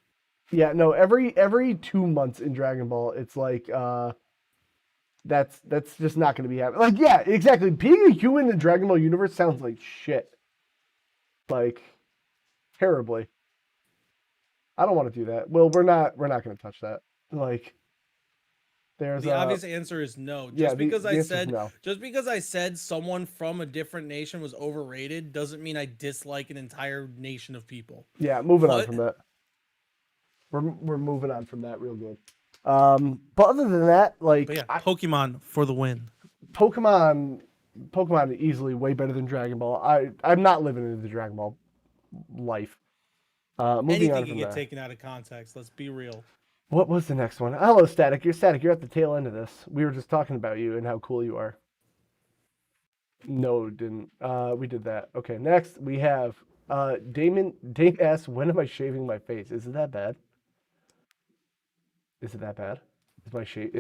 Yeah, no, every 2 months in Dragon Ball, it's that's just not going to be happening. Like, yeah, exactly. Being a human in the Dragon Ball universe sounds like shit. Like, terribly. I don't want to do that. Well, we're not going to touch that. Like, there's the obvious answer is no. Just because I said someone from a different nation was overrated doesn't mean I dislike an entire nation of people. Yeah, moving on from that. We're moving on from that real good. But other than that, Pokemon for the win. Pokemon easily way better than Dragon Ball. I'm not living in the Dragon Ball life. Moving Anything on can from get that. taken out of context. Let's be real. What was the next one? Hello, Static. You're at the tail end of this. We were just talking about you and how cool you are. No, didn't. We did that. Okay, next we have Dame asks, when am I shaving my face? Is it that bad? Is it that bad? Is my shave?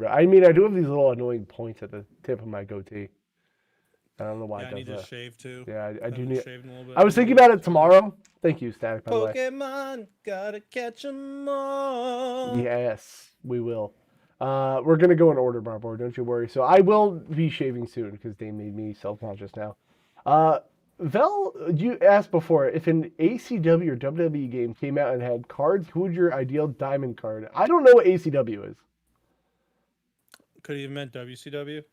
I mean, I do have these little annoying points at the tip of my goatee. I don't know why. I need to shave too. Yeah, I do need. Shaving a little bit. I was thinking about it tomorrow. Thank you, Static. By the way. Pokemon, gotta catch 'em all. Yes, we will. We're gonna go in order, Barbara. Don't you worry. So I will be shaving soon because they made me self-conscious now. Vel, you asked before if an ACW or WWE game came out and had cards, who would your ideal diamond card? I don't know what ACW is. Could he have meant WCW?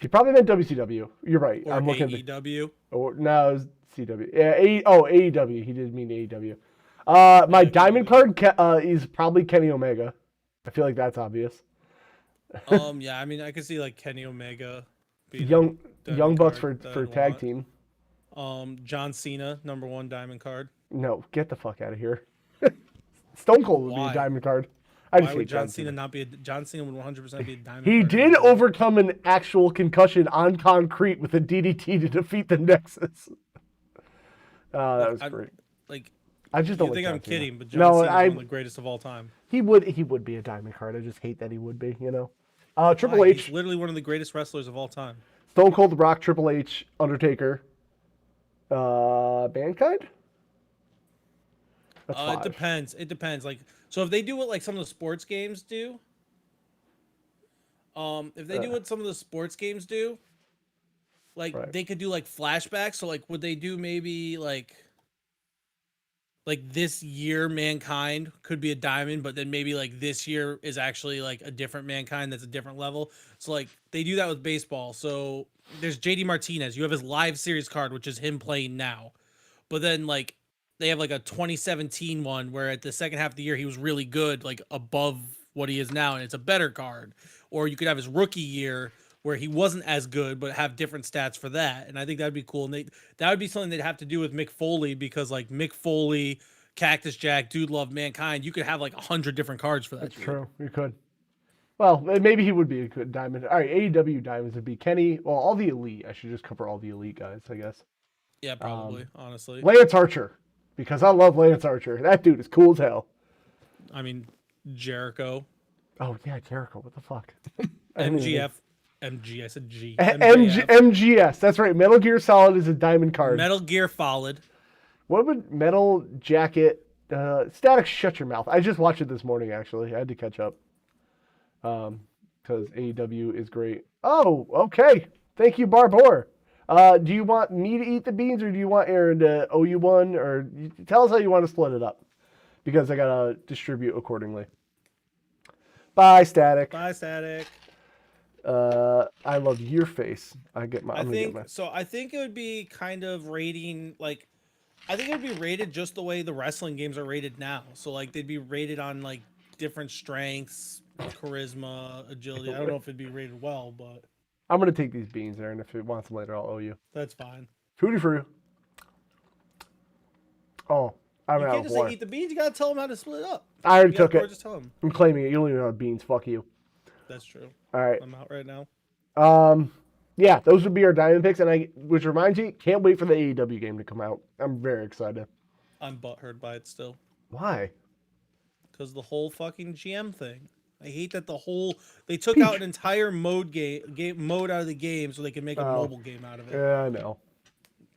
He probably meant WCW. You're right. Or I'm looking at AEW. Or no, it was CW. Yeah, AEW. He did mean AEW. My diamond card is probably Kenny Omega. I feel like that's obvious. Yeah, I mean, I could see Kenny Omega. being Young a diamond Bucks card for that I tag want. team. John Cena, #1 diamond card. No, get the fuck out of here. Stone Cold would be a Why? diamond card. I Why just would hate John Cena not be John Cena would 100% be a diamond He card. did overcome an actual concussion on concrete with a DDT to defeat the Nexus. That was great. Like, I just don't you think like I'm John Cena. kidding, but John Cena is one of the greatest of all time. He would be a diamond card. I just hate that he would be, you know. Triple Why? H. He's literally one of the greatest wrestlers of all time. Stone Cold, The Rock, Triple H, Undertaker. Mankind? That's It depends. It depends. Like, so if they do what like some of the sports games do, if they do what some of the sports games do, like they could do like flashbacks. So like, would they do maybe like this year Mankind could be a diamond, but then maybe like this year is actually like a different Mankind that's a different level. So like they do that with baseball. So there's JD Martinez. You have his live series card, which is him playing now. But then like they have like a 2017 one where at the second half of the year he was really good, like above what he is now, and it's a better card. Or you could have his rookie year where he wasn't as good, but have different stats for that. And I think that'd be cool. And that would be something they'd have to do with Mick Foley, because like Mick Foley, Cactus Jack, Dude Love, Mankind, you could have like 100 different cards for that. That's true. You could. Well, maybe he would be a good diamond. All right, AEW diamonds would be Kenny. Well, all the elite. I should just cover all the elite guys, I guess. Yeah, probably. Honestly, Lance Archer, because I love Lance Archer. That dude is cool as hell. I mean, Jericho. Oh yeah, Jericho. What the fuck? MGF. MG. I said G. MGS. That's right. Metal Gear Solid is a diamond card. Metal Gear Solid. What would Metal Jacket? Static, shut your mouth. I just watched it this morning. Actually, I had to catch up. Because AEW is great. Oh, okay. Thank you, Barbor. Do you want me to eat the beans, or do you want Aren to owe you one? Or tell us how you want to split it up, because I gotta distribute accordingly. Bye, Static. Bye, Static. I love your face. I think it would be kind of rating, like, I think it would be rated just the way the wrestling games are rated now. So like they'd be rated on like different strengths, charisma, agility. I don't know if it'd be rated well, but I'm gonna take these beans, Aaron. If it wants them later, I'll owe you. That's fine. Fruity fruit. Oh, I'm out of You can't just say eat the beans. You gotta tell them how to split it up. I already took it. Just tell them. I'm claiming it. You don't even know beans. Fuck you. That's true. All right. I'm out right now. Yeah, those would be our diamond picks, which reminds me, can't wait for the AEW game to come out. I'm very excited. I'm butthurt by it still. Why? Because the whole fucking GM thing. I hate that they took out an entire mode mode out of the game so they can make a mobile game out of it. Yeah, I know.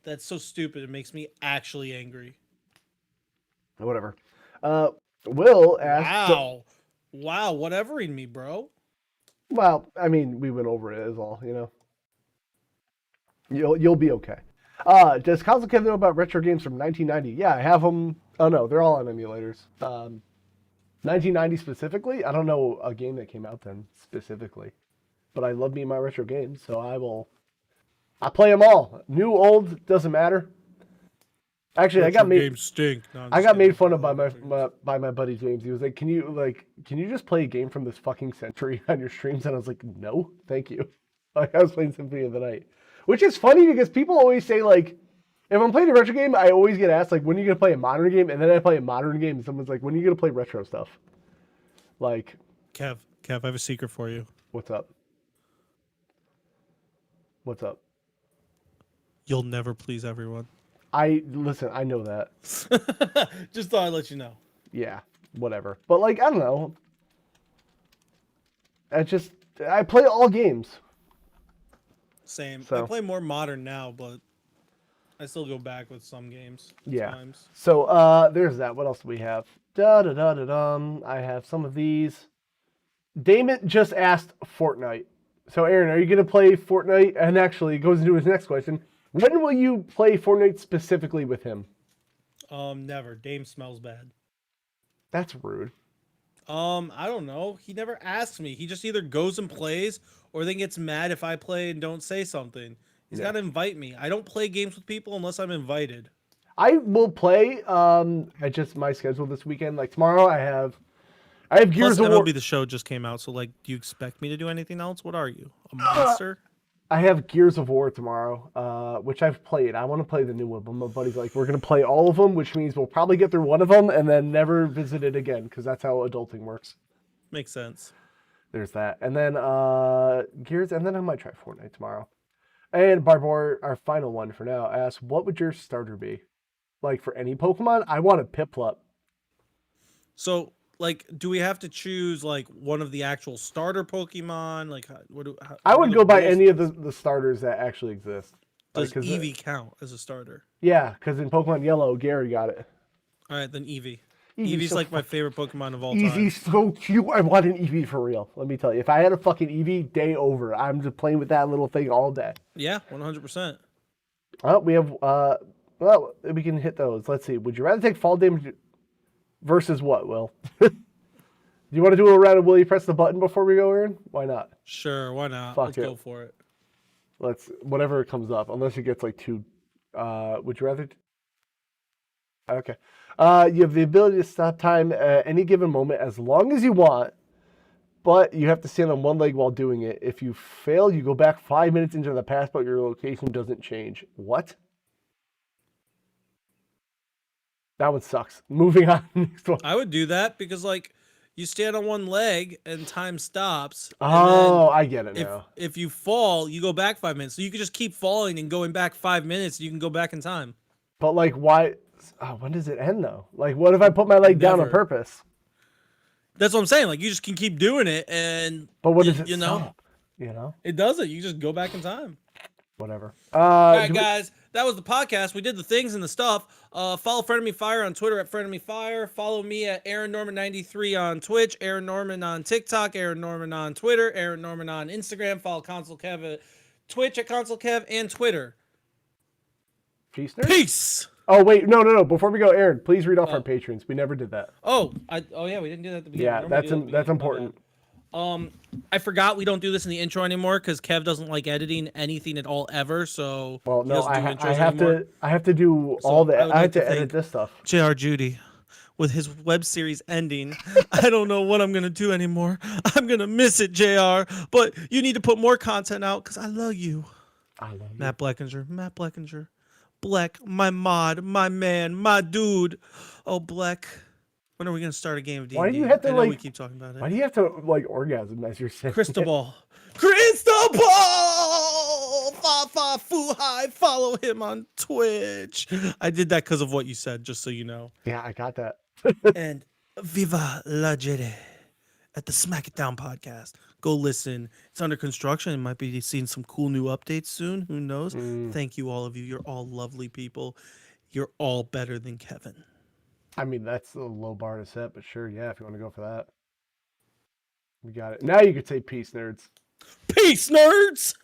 That's so stupid. It makes me actually angry. Whatever. Will asked. Wow, whatevering me, bro. Well, I mean, we went over it is all, you know. You'll be okay. Does Console Kev know about retro games from 1990? Yeah, I have them. Oh no, they're all on emulators. 1990 specifically, I don't know a game that came out then specifically, but I love me my retro games, so I play them all. New, old, doesn't matter. Actually, I got made fun of by my buddy James. He was like, "Can you just play a game from this fucking century on your streams?" And I was like, "No, thank you." Like I was playing Symphony of the Night, which is funny because people always say like, if I'm playing a retro game, I always get asked like, "When are you gonna play a modern game?" And then I play a modern game, and someone's like, "When are you gonna play retro stuff?" Like, Kev, I have a secret for you. What's up? What's up? You'll never please everyone. I know that. Just thought I'd let you know. Yeah, whatever. But like, I don't know. I play all games. Same. So. I play more modern now, but I still go back with some games. Yeah. Times. So there's that. What else do we have? I have some of these. Damon just asked Fortnite. So Aaron, are you gonna play Fortnite? And actually, it goes into his next question. When will you play Fortnite specifically with him? Never. Dame smells bad. That's rude. I don't know. He never asks me. He just either goes and plays, or then gets mad if I play and don't say something. He's got to invite me. I don't play games with people unless I'm invited. I will play. My schedule this weekend. Like tomorrow, I have Gears of War. MLB The Show just came out, so like, do you expect me to do anything else? What are you, a monster? I have Gears of War tomorrow, which I've played. I want to play the new one, but my buddy's like, we're going to play all of them, which means we'll probably get through one of them and then never visit it again, because that's how adulting works. Makes sense. There's that. And then Gears, and then I might try Fortnite tomorrow. And Barbor, our final one for now, asks, what would your starter be? Like, for any Pokemon? I want a Piplup. So, like, do we have to choose, like, one of the actual starter Pokemon? Like, I would go by any of the starters that actually exist. Does Eevee count as a starter? Yeah, because in Pokemon Yellow, Gary got it. All right, then Eevee. Eevee's Eevee's so like my favorite Pokemon of all time. Eevee's so cute. I want an Eevee for real. Let me tell you. If I had a fucking Eevee, day over. I'm just playing with that little thing all day. Yeah, 100%. Well, we have, well, we can hit those. Let's see. Would you rather take fall damage versus what, Will? Do you want to do a round of will you press the button before we go, Aaron? Why not? Sure, why not? Fuck Let's it. go for it. Whatever comes up, unless it gets like two, would you rather? Okay. You have the ability to stop time at any given moment as long as you want, but you have to stand on one leg while doing it. If you fail, you go back 5 minutes into the past, but your location doesn't change. What? That one sucks. Moving on. Next one. I would do that because, like, you stand on one leg and time stops. Oh, I get it now. If you fall, you go back 5 minutes. So you can just keep falling and going back 5 minutes. You can go back in time. But, like, why? Oh, when does it end, though? Like, what if I put my leg down on purpose? That's what I'm saying. Like, you just can keep doing it, and but what does it stop? You know, it doesn't. You just go back in time. Whatever. All right, guys, that was the podcast. We did the things and the stuff. Follow Frenemy Fire on Twitter at Frenemy Fire. Follow me at Aren Norman 93 on Twitch. Aren Norman on TikTok. Aren Norman on Twitter. Aren Norman on Instagram. Follow Console Kev at Twitch at Console Kev and Twitter. Peace. Oh wait, no. Before we go, Aaron, please read off our patrons. We never did that. Oh yeah, we didn't do that at the beginning. Yeah, that's important. I forgot we don't do this in the intro anymore because Kev doesn't like editing anything at all ever. So well, no, I have to do all that. I have to edit this stuff. J.R. Judy, with his web series ending, I don't know what I'm gonna do anymore. I'm gonna miss it, J.R. But you need to put more content out because I love you. I love you. Matt Blackinger. Black, my mod, my man, my dude. Oh, Black. When are we gonna start a game of D&D? Why do you have to we keep talking about it. Why do you have to like orgasm as you're saying? Cristobal. Fa Fu Hi. Follow him on Twitch. I did that because of what you said, just so you know. Yeah, I got that. And Viva la Jedi at the Smack It Down podcast. Go listen. It's under construction. It might be seeing some cool new updates soon. Who knows? Thank you, all of you. You're all lovely people. You're all better than Kevin. I mean, that's a low bar to set, but sure, yeah, if you want to go for that. We got it. Now you could say peace, nerds. Peace, nerds!